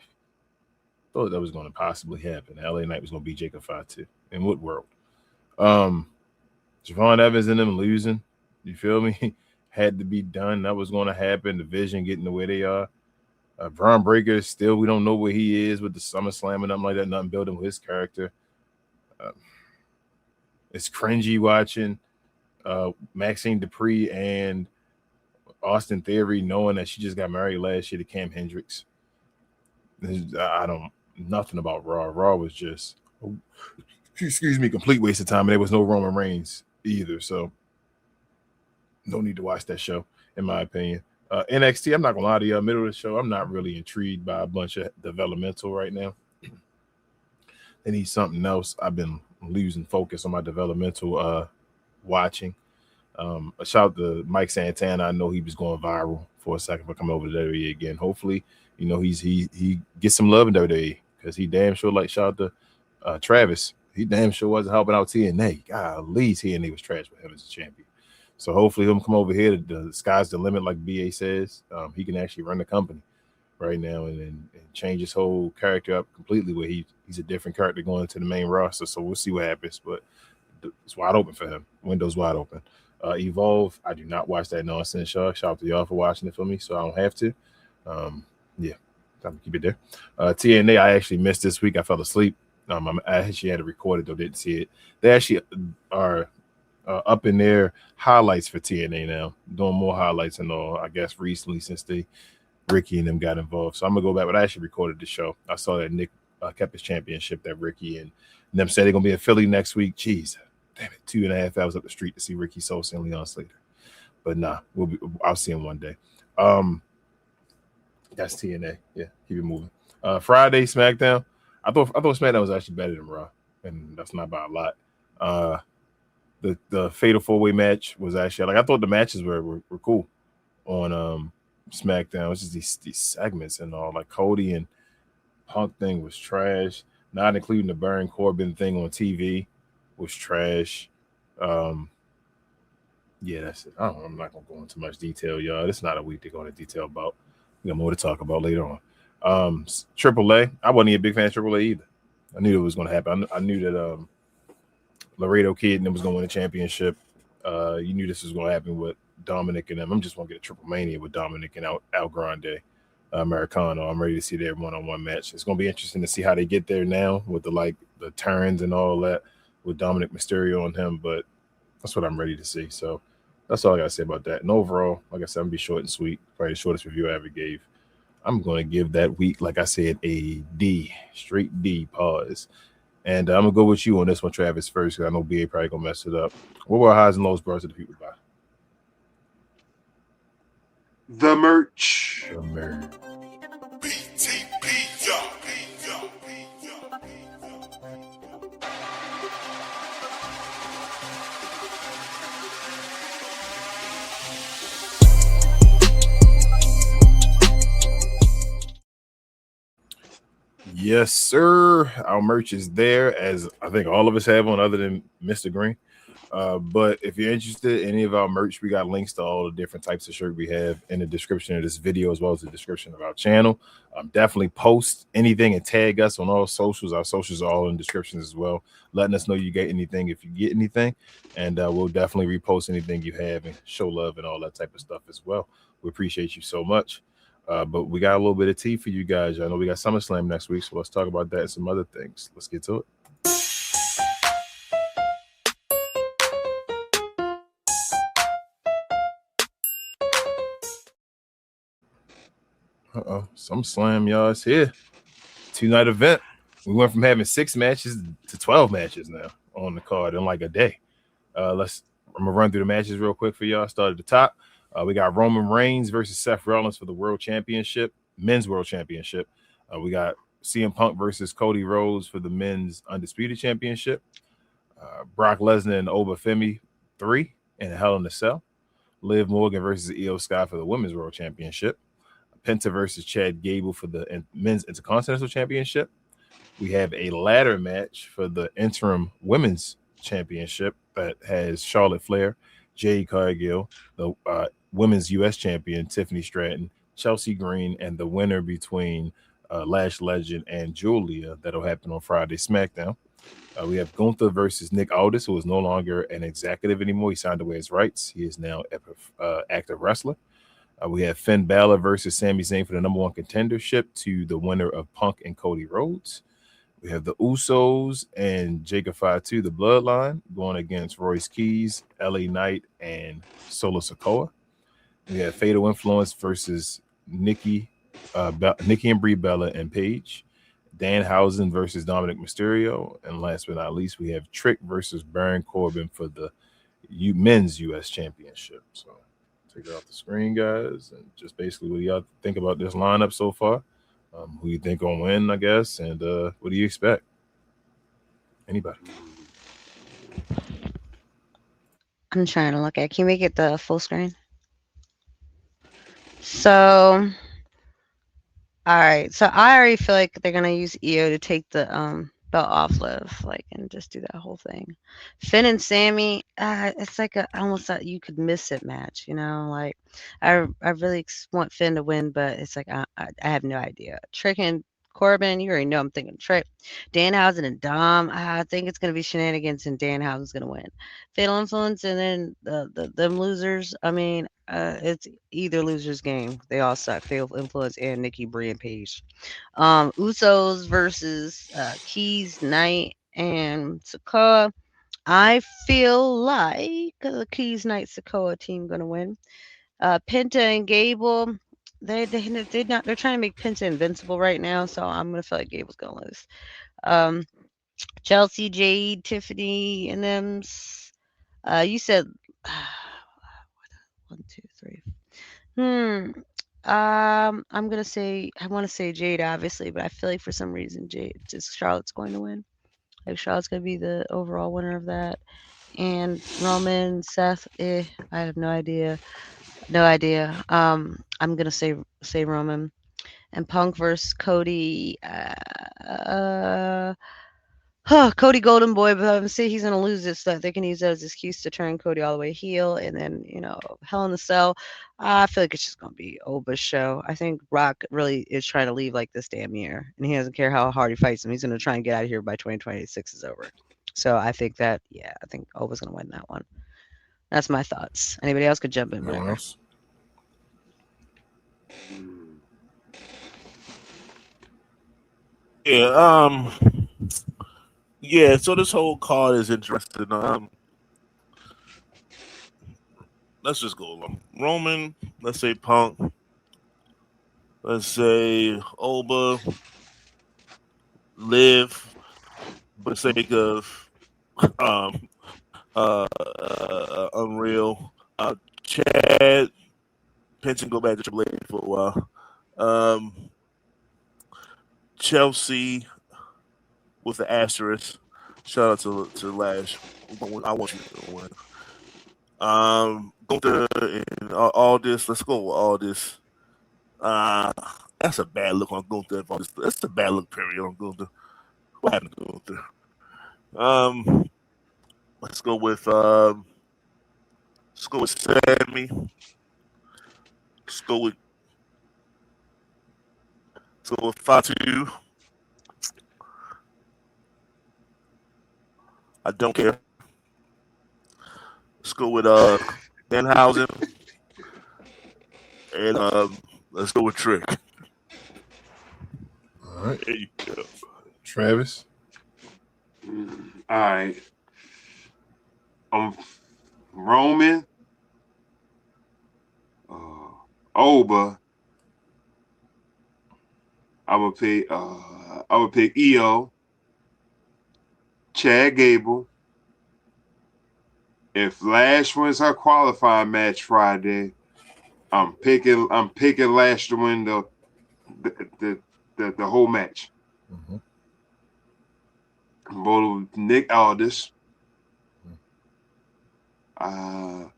Thought that was going to possibly happen. LA Knight was going to beat Jacob 5-2. In what world? Javon Evans and them losing. You feel me? Had to be done. That was going to happen. The Vision getting the way they are. Braun Breaker, still, we don't know where he is with the SummerSlam and nothing like that. Nothing building with his character. It's cringy watching Maxine Dupree and Austin Theory knowing that she just got married last year to Cam Hendricks. I don't nothing about Raw. Raw was just, excuse me, complete waste of time. And there was no Roman Reigns either. So no need to watch that show, in my opinion. NXT, I'm not gonna lie to you, middle of the show, I'm not really intrigued by a bunch of developmental right now. They need something else. I've been losing focus on my developmental watching. A shout out to Mike Santana. I know he was going viral for a second for coming over to WWE again. Hopefully, you know, he gets some love in WWE because he damn sure, like, shout out to Travis. He damn sure wasn't helping out TNA. Golly, TNA was trash with him as a champion. So hopefully he'll come over here. The sky's the limit, like BA says. He can actually run the company right now and change his whole character up completely where he's a different character going into the main roster. So we'll see what happens. But it's wide open for him. Window's wide open. Evolve, I do not watch that nonsense, y'all. Shout out to y'all for watching it for me, so I don't have to. Yeah, time to keep it there. TNA, I actually missed this week. I fell asleep. I actually had to record it, though, didn't see it. They actually are up in their highlights for TNA now, doing more highlights and all, I guess, recently since Ricky and them got involved. So I'm going to go back, but I actually recorded the show. I saw that Nick kept his championship, that Ricky and them said they're going to be in Philly next week. Jeez, damn it, 2.5 hours up the street to see Ricky Sosa and Leon Slater. But nah, I'll see him one day. That's TNA. Yeah, keep it moving. Friday, SmackDown. I thought SmackDown was actually better than Raw, and that's not by a lot. The Fatal 4-Way match was actually, like, I thought the matches were cool on SmackDown. It's just these segments and all, like Cody and Punk thing was trash, not including the Baron Corbin thing on TV was trash. Yeah, that's it. I'm not gonna go into much detail, y'all. It's not a week to go into detail about. We got more to talk about later on. AAA, I wasn't a big fan of AAA either. I knew it was gonna happen. I knew that Laredo Kid and them was gonna win a championship. You knew this was gonna happen with Dominic and them. I'm just gonna get a Triple Mania with Dominic and Al Grande, Americano. I'm ready to see their one-on-one match. It's gonna be interesting to see how they get there now with the turns and all that with Dominic Mysterio on him, but that's what I'm ready to see. So that's all I gotta say about that. And overall, like I said, I'm gonna be short and sweet. Probably the shortest review I ever gave. I'm gonna give that week, like I said, a D, straight D. Pause. And I'm gonna go with you on this one, Travis, first, because I know BA probably gonna mess it up. What were our highs and lows, bros, that the people buy? The merch. The merch. Yes, sir. Our merch is there, as I think all of us have one, other than Mr. Green. But if you're interested in any of our merch, we got links to all the different types of shirt we have in the description of this video, as well as the description of our channel. Definitely post anything and tag us on all socials. Our socials are all in the descriptions as well, letting us know you get anything if you get anything. And we'll definitely repost anything you have and show love and all that type of stuff as well. We appreciate you so much. But we got a little bit of tea for you guys. I know we got SummerSlam next week, so let's talk about that and some other things. Let's get to it. SummerSlam, y'all, it's here. 2-night event. We went from having 6 matches to 12 matches now on the card in like a day. I'm gonna run through the matches real quick for y'all. Start at the top. We got Roman Reigns versus Seth Rollins for the World Championship, Men's World Championship. We got CM Punk versus Cody Rhodes for the Men's Undisputed Championship. Brock Lesnar and Obafemi 3 in Hell in a Cell. Liv Morgan versus Io Sky for the Women's World Championship. Penta versus Chad Gable for the Men's Intercontinental Championship. We have a ladder match for the interim Women's Championship that has Charlotte Flair, Jade Cargill, the Women's U.S. Champion Tiffany Stratton, Chelsea Green, and the winner between Lash Legend and Julia. That'll happen on Friday SmackDown. We have Gunther versus Nick Aldis, who is no longer an executive anymore. He signed away his rights. He is now an active wrestler. We have Finn Balor versus Sami Zayn for the number 1 contendership to the winner of Punk and Cody Rhodes. We have the Usos and Jacob Fatu, the Bloodline, going against Royce Keys, LA Knight, and Solo Sikoa. We have Fatal Influence versus Nikki and Brie Bella and Paige. Danhausen versus Dominic Mysterio. And last but not least, we have Trick versus Baron Corbin for the Men's U.S. Championship. So take it off the screen, guys, and just basically what do y'all think about this lineup so far? Who you think gonna win, I guess, and what do you expect? Anybody? I'm trying to look at. Can you make it the full screen? So, all right. So I already feel like they're gonna use Io to take the belt off Liv, like, and just do that whole thing. Finn and Sammy, it's like I almost thought you could miss it match, you know. Like, I really want Finn to win, but it's like I have no idea. Trick and Corbin, you already know I'm thinking Trick. Danhausen and Dom, I think it's gonna be shenanigans, and Danhausen's gonna win. Fatal Influence, and then them losers. I mean, it's either loser's game. They all suck. Fatal Influence and Nikki, Brie, and Paige. Usos versus Keys, Knight, and Sikoa. I feel like the Keys, Knight, Sikoa team gonna win. Penta and Gable, they're trying to make Penta invincible right now, so I'm gonna feel like Gable's gonna lose. Chelsea, Jade, Tiffany, and them. You said 1, 2, 3. I'm gonna say I want to say Jade, obviously, but I feel like for some reason Charlotte's going to win. Like Charlotte's gonna be the overall winner of that. And Roman, Seth, I have no idea. I'm gonna say Roman. And Punk versus Cody. Cody Golden Boy, but I'm saying he's gonna lose this. So they can use that as an excuse to turn Cody all the way heel, and then Hell in the Cell. I feel like it's just gonna be Oba's show. I think Brock really is trying to leave like this damn year, and he doesn't care how hard he fights him. He's gonna try and get out of here by 2026 is over. So I think I think Oba's gonna win that one. That's my thoughts. Anybody else could jump in. Anyone else? Yeah, so this whole card is interesting. Let's just go along. Roman, let's say Punk, let's say Oba, Liv, for the sake of unreal. Chad, Penson go back to Triple H for a while. Chelsea with the asterisk. Shout out to Lash. I want you to win. Gunther and all this. Let's go with all this. That's a bad look on Gunther. That's a bad look period on Gunther. What happened to Gunther? Let's go with Sammy. Let's go with Fatu. I don't care. Let's go with Danhausen. And let's go with Trick. All right. There you go. Travis? All right. Roman. Oba. I would pick Io. Chad Gable. If Lash wins her qualifying match Friday, I'm picking Lash to win the whole match. Mm-hmm. I'm rolling with Nick Aldis. Oh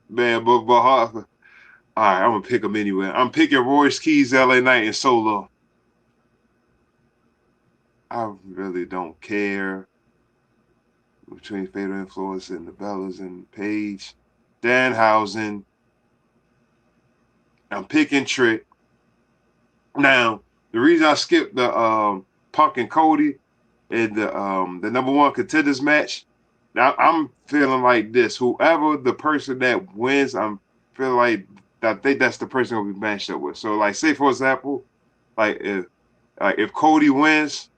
man, but all right, I'm gonna pick him anyway. I'm picking Royce Keys, LA Knight, and Solo. I really don't care between Fatal Influence and the Bellas and Paige. Danhausen. I'm picking Trick. Now, the reason I skipped the Punk and Cody in the number one contenders match, now I'm feeling like this. Whoever the person that wins, I'm feeling like I think that's the person will be matched up with. So, like, say for example, like if Cody wins,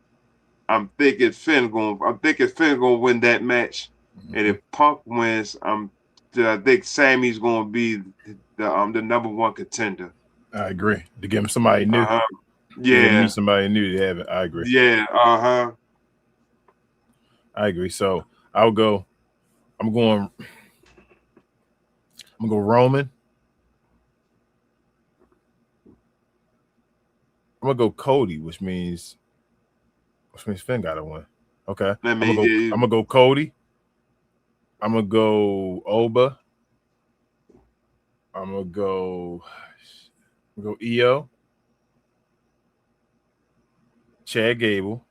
I'm thinking Finn gonna win that match. Mm-hmm. And if Punk wins, I think Sammy's gonna be the number one contender. I agree. To give him somebody new. Uh-huh. Yeah. Yeah. Somebody new to have it. I agree. Yeah. Uh-huh. I agree. So I'm gonna go Roman. I'm gonna go Cody, which means Finn gotta win. Okay. I'm gonna go Cody. I'm gonna go Oba. I'm gonna go EO. Chad Gable.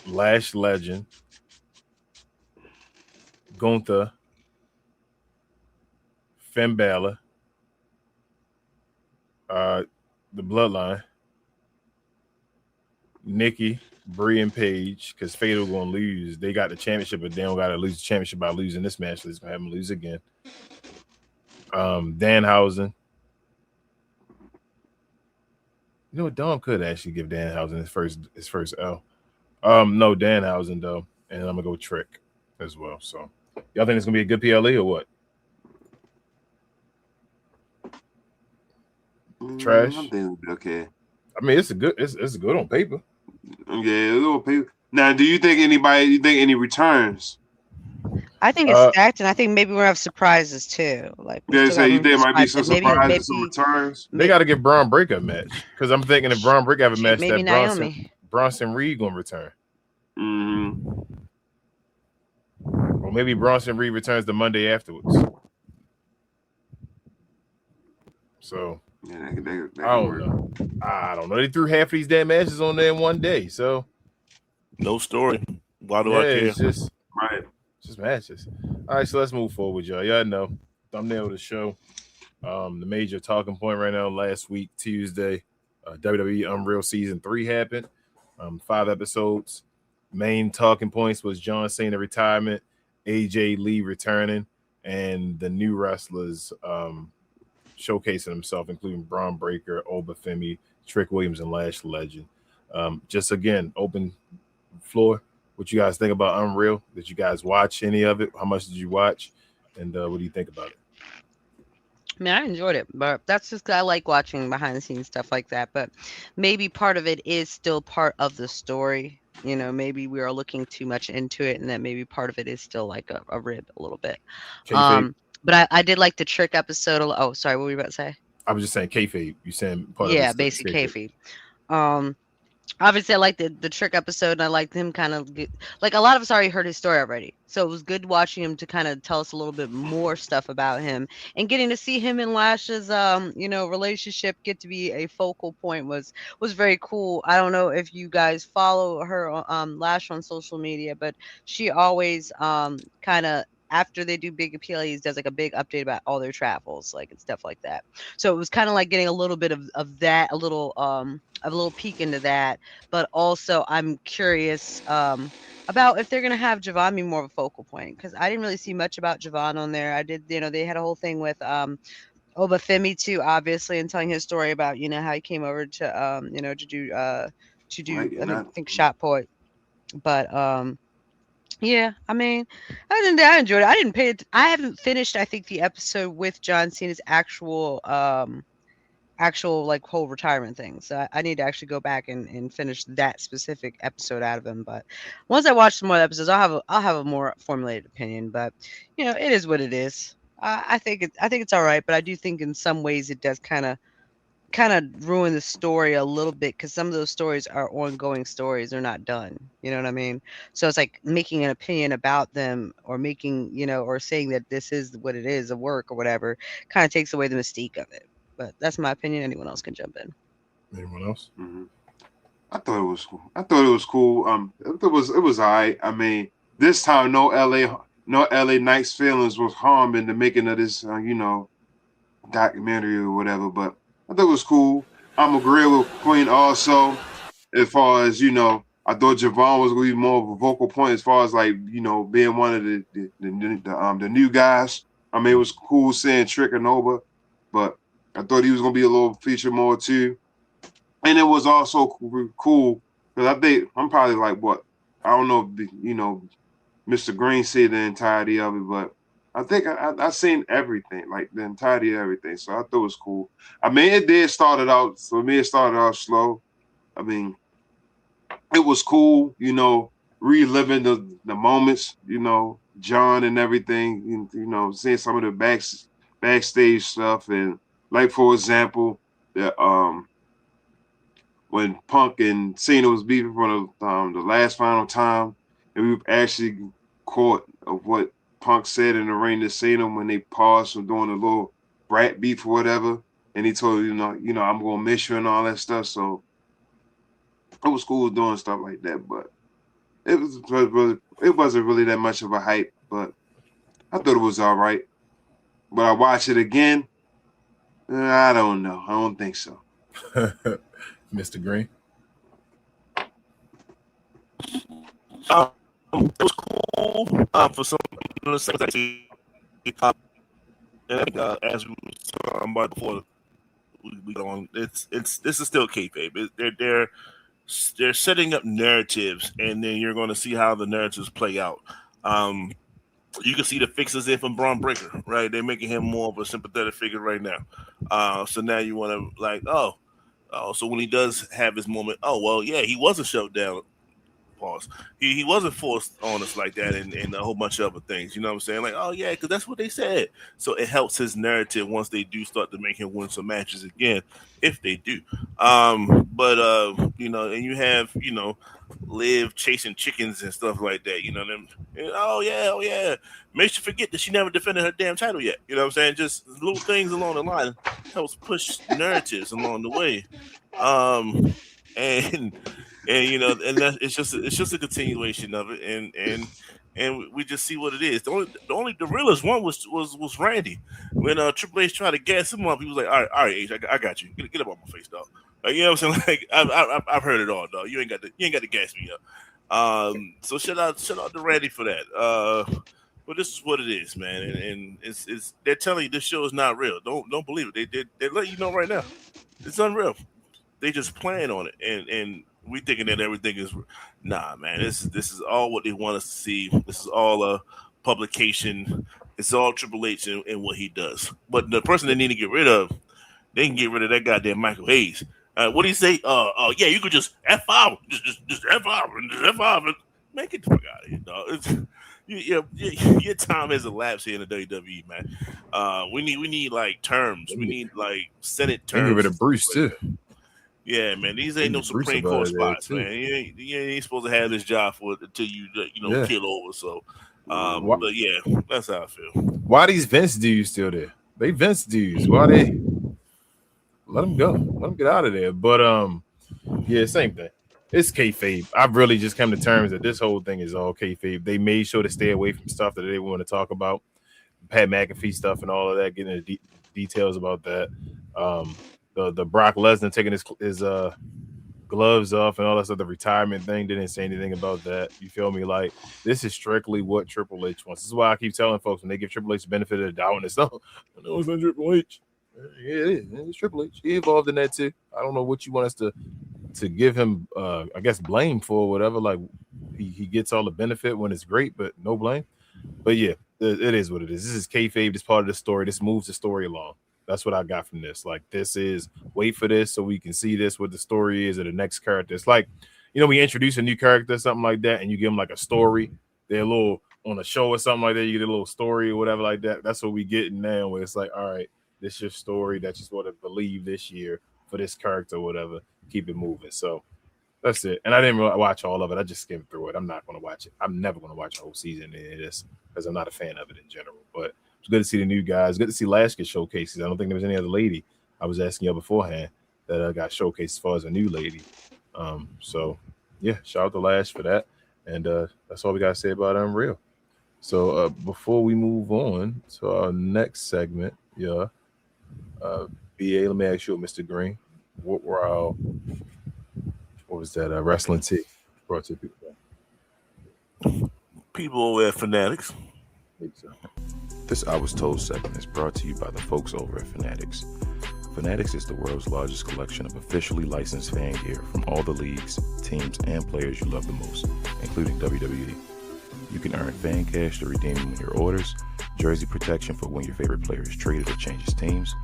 Lash Legend. Gunther. Finn Balor. The Bloodline. Nikki, Brie, and Paige, because Fatal gonna lose. They got the championship, but they don't gotta lose the championship by losing this match. So it's gonna have them lose again. Danhausen. You know what? Dom could actually give Danhausen his first L. No, Danhausen though, and I'm gonna go Trick as well. So y'all think it's gonna be a good PLE or what? Trash. I think it'll be okay. I mean, it's good on paper. Yeah, a little paper. Now, do you think any returns? I think it's stacked, and I think maybe we're gonna have surprises too. Like, you think there might be some surprises, some returns? They got to get Braun Breaker a match because I'm thinking if Braun Breaker have a match, maybe that Bronson Reed gonna return. Mm-hmm. Or maybe Bronson Reed returns the Monday afterwards. So Yeah, I don't know. They threw half of these damn matches on there in one day. So no story. Why do I care? It's just right. Just matches. All right, so let's move forward, y'all. Y'all know thumbnail of the show. The major talking point right now. Last week, Tuesday, WWE unREAL Season 3 happened. 5 episodes. Main talking points was John Cena retirement, AJ Lee returning, and the new wrestlers showcasing themselves, including Braun Breaker, Oba Femi, Trick Williams, and Lash Legend. Just again, open floor. What you guys think about unREAL? Did you guys watch any of it? How much did you watch? And what do you think about it? I mean, I enjoyed it, but that's just 'cause I like watching behind the scenes stuff like that. But maybe part of it is still part of the story. You know, maybe we are looking too much into it, and that maybe part of it is still like a rib a little bit. But I did like the Trick episode. Oh, sorry, what were you about to say? I was just saying kayfabe. You saying part yeah, of basic kayfabe. Obviously, I liked the Trick episode, and I liked him kind of like a lot of us already heard his story already. So it was good watching him to kind of tell us a little bit more stuff about him, and getting to see him and Lash's relationship get to be a focal point was very cool. I don't know if you guys follow her Lash on social media, but she always kind of, after they do big PLEs, does like a big update about all their travels, like and stuff like that. So it was kind of like getting a little bit of that, a little peek into that. But also I'm curious about if they're gonna have Javon be more of a focal point, because I didn't really see much about Javon on there. I did, they had a whole thing with Oba Femi too, obviously, and telling his story about how he came over to to do I think Shot Point. But yeah, I mean, I enjoyed it. I didn't pay it. I haven't finished, I think, the episode with John Cena's actual actual like whole retirement thing. So I need to actually go back and finish that specific episode out of him. But once I watch some more episodes, I'll have a more formulated opinion. But it is what it is. I think it's all right, but I do think in some ways it does kind of ruin the story a little bit because some of those stories are ongoing stories. They're not done. You know what I mean? So it's like making an opinion about them or making, or saying that this is what it is, a work or whatever, kind of takes away the mystique of it. But that's my opinion. Anyone else can jump in. Anyone else? Mm-hmm. I thought it was cool. It was all right. I mean, this time no LA Knights feelings was harmed in the making of this documentary or whatever. But I thought it was cool. I'm agreeing with Queen also, as far as I thought Javon was going to be more of a vocal point as far as being one of the new guys. I mean, it was cool seeing Trick and Nova, but I thought he was going to be a little feature more too. And it was also cool because I think I'm probably like I don't know if Mr. Green see the entirety of it, but I think I seen everything, like the entirety of everything. So I thought it was cool. I mean, it started out slow. I mean, it was cool, reliving the moments, John and everything, seeing some of the backstage stuff. And like, for example, when Punk and Cena was beefing for the last final time, and we actually caught of what Punk said in the ring to Cena when they paused from doing a little brat beef or whatever, and he told I'm gonna miss you and all that stuff. So it was cool doing stuff like that, but it wasn't really that much of a hype. But I thought it was all right. But I watch it again. I don't know. I don't think so. Mr. Green. It was cool for some of the things actually. As we were talking about before, we go on. This is still kayfabe. They're setting up narratives, and then you're going to see how the narratives play out. You can see the fixes in from Braun Breaker, right? They're making him more of a sympathetic figure right now. So now you want to so when he does have his moment, yeah, he wasn't shoved down. Pause. He wasn't forced on us like that, and a whole bunch of other things. You know what I'm saying? Like, oh yeah, because that's what they said. So it helps his narrative once they do start to make him win some matches again, if they do. And you have Liv chasing chickens and stuff like that. Them. And, oh yeah. Makes you forget that she never defended her damn title yet. You know what I'm saying? Just little things along the line helps push narratives along the way. And it's just a continuation of it, and we just see what it is. The realest one was Randy when Triple H tried to gas him up. He was like, all right, H, I got you. Get up on my face, dog. Like, you know what I'm saying? Like I've heard it all, dog. You ain't got to gas me up. So shout out to Randy for that. But this is what it is, man, and it's they're telling you this show is not real. Don't believe it. They let you know right now. It's unreal. They just plan on it, and we thinking that everything is man. This is all what they want us to see. This is all a publication. It's all Triple H and what he does. But the person they need to get rid of, they can get rid of that goddamn Michael Hayes. What do you say? Yeah, you could just F5, just F5 and just F5 and make it the fuck out of here, dog. Your time has elapsed here in the WWE, man. We need like terms. We need like Senate terms. Get rid of Bruce too. Yeah, man, these ain't no Supreme Court spots, man. You ain't supposed to have this job for it until you kill over. So, but yeah, that's how I feel. Why these Vince dudes still there? They Vince dudes. Why they let them go? Let them get out of there. But yeah, same thing. It's kayfabe. I've really just come to terms that this whole thing is all kayfabe. They made sure to stay away from stuff that they want to talk about, Pat McAfee stuff and all of that. Getting into details about that. The Brock Lesnar taking his gloves off and all that stuff, the retirement thing, didn't say anything about that. You feel me? Like, this is strictly what Triple H wants. This is why I keep telling folks when they give Triple H the benefit of the doubt, and it's not, no, it's not Triple H. Yeah, it is. It's Triple H. He involved in that too. I don't know what you want us to give him, I guess, blame for or whatever. Like, he gets all the benefit when it's great, but no blame. But yeah, it is what it is. This is kayfabe. This part of the story. This moves the story along. That's what I got from this. Like, this is wait for this so we can see this, what the story is of the next character. It's like, we introduce a new character, something like that, and you give them like a story. They're a little on a show or something like that. You get a little story or whatever like that. That's what we getting now, where it's like, all right, this is your story that you sort of believe this year for this character or whatever. Keep it moving. So that's it. And I didn't really watch all of it. I just skimmed through it. I'm not going to watch it. I'm never going to watch the whole season of this because I'm not a fan of it in general. But it's good to see the new guys. Good to see Lash get showcases. I don't think there was any other lady. I was asking you beforehand that got showcased as far as a new lady. So, yeah, shout out to Lash for that. And that's all we got to say about unREAL. So before we move on to our next segment, BA, let me ask you, Mr. Green, what was that wrestling tea brought to people? People over at Fanatics. This I Was Told segment is brought to you by the folks over at Fanatics. Fanatics is the world's largest collection of officially licensed fan gear from all the leagues, teams, and players you love the most, including WWE. You can earn fan cash to redeem when your orders, jersey protection for when your favorite player is traded or changes teams.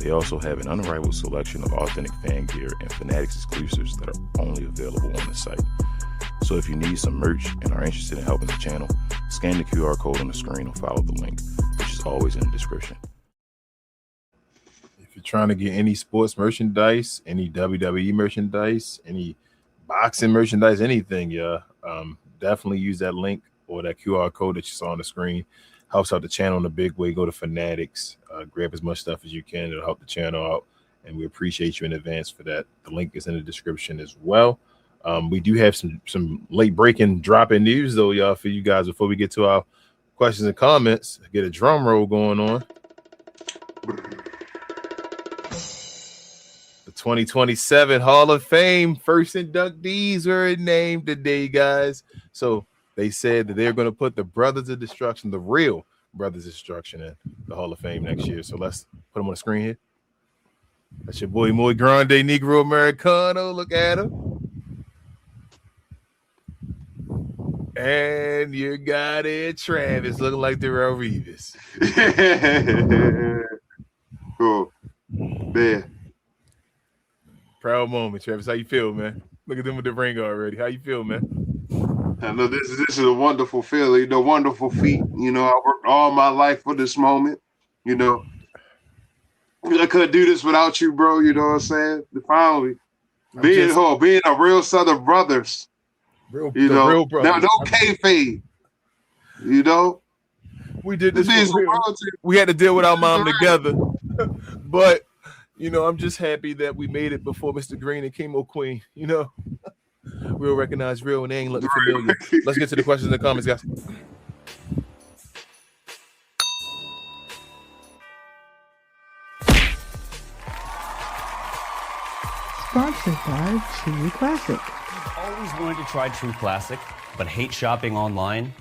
They also have an unrivaled selection of authentic fan gear and Fanatics exclusives that are only available on the site. So if you need some merch and are interested in helping the channel, scan the QR code on the screen or follow the link, which is always in the description. If you're trying to get any sports merchandise, any WWE merchandise, any boxing merchandise, anything, definitely use that link or that QR code that you saw on the screen. Helps out the channel in a big way. Go to Fanatics, grab as much stuff as you can. It'll help the channel out, and we appreciate you in advance for that. The link is in the description as well. We do have some late breaking dropping news though, y'all, for you guys before we get to our questions and comments. Get a drum roll going on. The 2027 Hall of Fame first inductees were named today, guys. So they said that they're going to put the Brothers of Destruction, the real Brothers of Destruction, in the Hall of Fame next year. So let's put them on the screen here. That's your boy, Muy Grande Negro Americano. Look at him. And your guy there, Travis, looking like Darrell Reeves. Cool. Man. Proud moment, Travis. How you feel, man? Look at them with the ring already. How you feel, man? I know this is a wonderful feeling, wonderful feat. I worked all my life for this moment. I couldn't do this without you, bro. You know what I'm saying? Finally, being a real Southern brothers. Real brothers. Now, no kayfabe. We did this. We had to deal with our mom together, but I'm just happy that we made it before Mr. Green and Chemo Queen. Real recognize real, and they ain't looking familiar. Let's get to the questions and comments, guys. Sponsored by True Classic. Always wanted to try True Classic, but hate shopping online?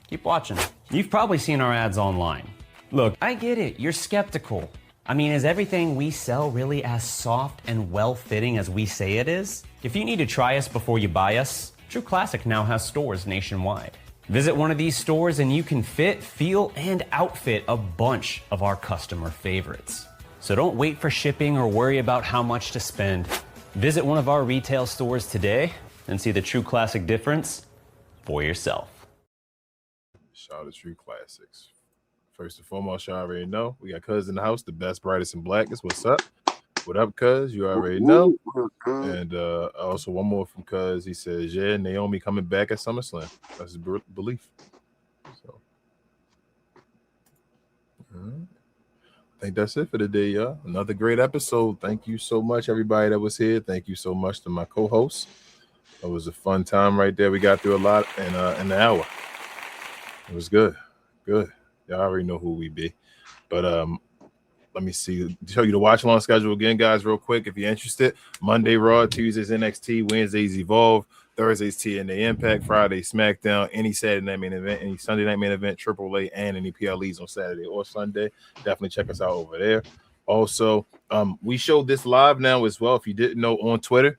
Keep watching. You've probably seen our ads online. Look, I get it, you're skeptical. I mean, is everything we sell really as soft and well-fitting as we say it is? If you need to try us before you buy us, True Classic now has stores nationwide. Visit one of these stores and you can fit, feel, and outfit a bunch of our customer favorites. So don't wait for shipping or worry about how much to spend. Visit one of our retail stores today and see the True Classic difference for yourself. Shout out to True Classics. First and foremost, you already know we got Cuz in the house, the best, brightest, and blackest. What's up? What up, Cuz? You already know. And also one more from Cuz. He says, yeah, Naomi coming back at SummerSlam. That's his belief. So, I think that's it for today, y'all. Another great episode. Thank you so much, everybody that was here. Thank you so much to my co-hosts. It was a fun time right there. We got through a lot in an hour. It was good. Good. Y'all already know who we be. But let me see. Show you the watch along schedule again, guys, real quick. If you're interested, Monday Raw, Tuesdays NXT, Wednesdays Evolve, Thursdays TNA Impact, Friday SmackDown, any Saturday night main event, any Sunday night main event, AAA, and any PLEs on Saturday or Sunday. Definitely check us out over there. Also, we showed this live now as well. If you didn't know, on Twitter,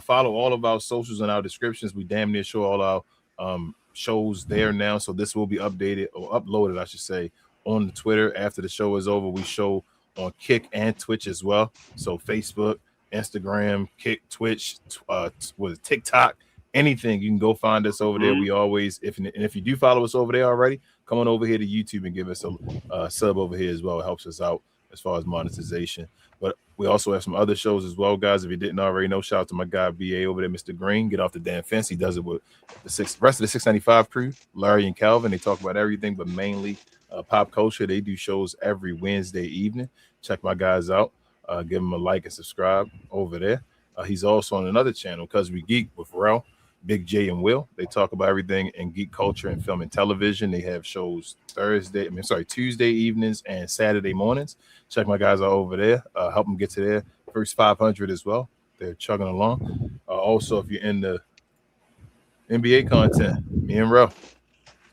follow all of our socials and our descriptions. We damn near show all our shows there now, so this will be updated or uploaded, I should say, on the Twitter after the show is over. We show on Kick and Twitch as well. So Facebook, Instagram, Kick, Twitch, TikTok, anything, you can go find us over there. We always, if you do follow us over there already, come on over here to YouTube and give us a sub over here as well. It helps us out as far as monetization. But we also have some other shows as well, guys. If you didn't already know, shout out to my guy BA over there, Mr. Green. Get off the damn fence. He does it with the rest of the 695 crew, Larry and Calvin. They talk about everything, but mainly pop culture. They do shows every Wednesday evening. Check my guys out. Give them a like and subscribe over there. He's also on another channel, Because We Geek, with Rel, Big J, and Will. They talk about everything in geek culture and film and television. They have shows Tuesday evenings and Saturday mornings. Check my guys out over there. Help them get to their first 500 as well. They're chugging along. Also, if you're in the NBA content, me and Rel,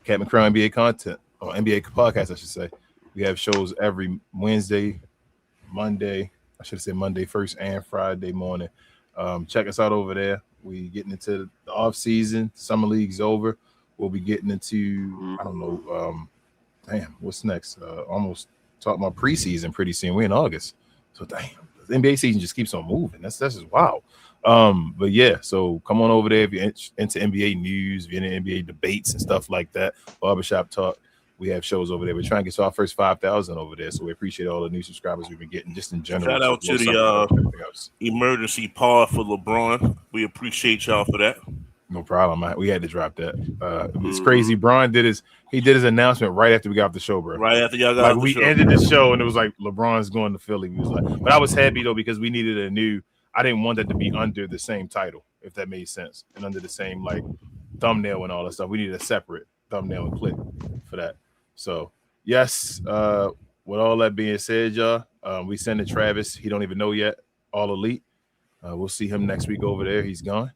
Captain Crown NBA content, or NBA podcast, I should say. We have shows every Wednesday, Monday. I should have said Monday first and Friday morning. Check us out over there. We getting into the off season. Summer league's over. We'll be getting into, I don't know, what's next? Almost talking about preseason pretty soon. We're in August. So damn, the NBA season just keeps on moving. That's just wow. But yeah, so come on over there if you're into NBA news, if you're into NBA debates and stuff like that, barbershop talk. We have shows over there. We're trying to get to our first 5,000 over there. So we appreciate all the new subscribers we've been getting just in general. Shout out to the emergency pause for LeBron. We appreciate y'all for that. No problem. We had to drop that. It's crazy. Bron did his announcement right after we got off the show, bro. Right after y'all got off the show. We ended the show and it was like LeBron's going to Philly. We was like, but I was happy though because we needed I didn't want that to be under the same title, if that made sense, and under the same like thumbnail and all that stuff. We needed a separate thumbnail and clip for that. So yes, with all that being said, y'all, we send to Travis. He don't even know yet. All Elite. We'll see him next week over there. He's gone.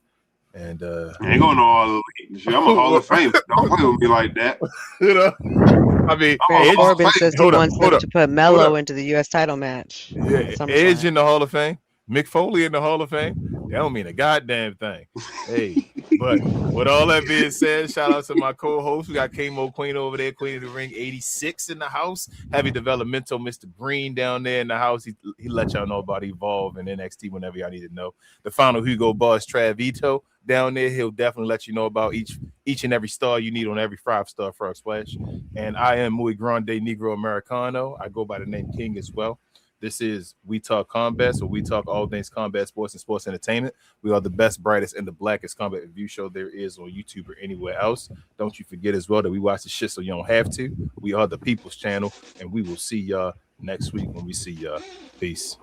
And I ain't going to All Elite. I'm a Hall of Fame. Don't play with me like that. You know, I mean, Corbin says he wants them to put Melo into the U.S. title match. Yeah, Edge in the Hall of Fame. Mick Foley in the Hall of Fame. That don't mean a goddamn thing. Hey, but with all that being said, shout out to my co-host. We got K-Mo Queen over there, Queen of the Ring 86 in the house. Heavy developmental Mr. Green down there in the house. He let y'all know about Evolve and NXT whenever y'all need to know. The final Hugo Boss Travito down there. He'll definitely let you know about each and every star you need on every 5-star Frog Splash. And I am Muy Grande Negro Americano. I go by the name King as well. This is We Talk Combat, so we talk all things combat sports and sports entertainment. We are the best, brightest, and the blackest combat review show there is on YouTube or anywhere else. Don't you forget as well that we watch the shit so you don't have to. We are the People's Channel, and we will see y'all next week when we see y'all. Peace.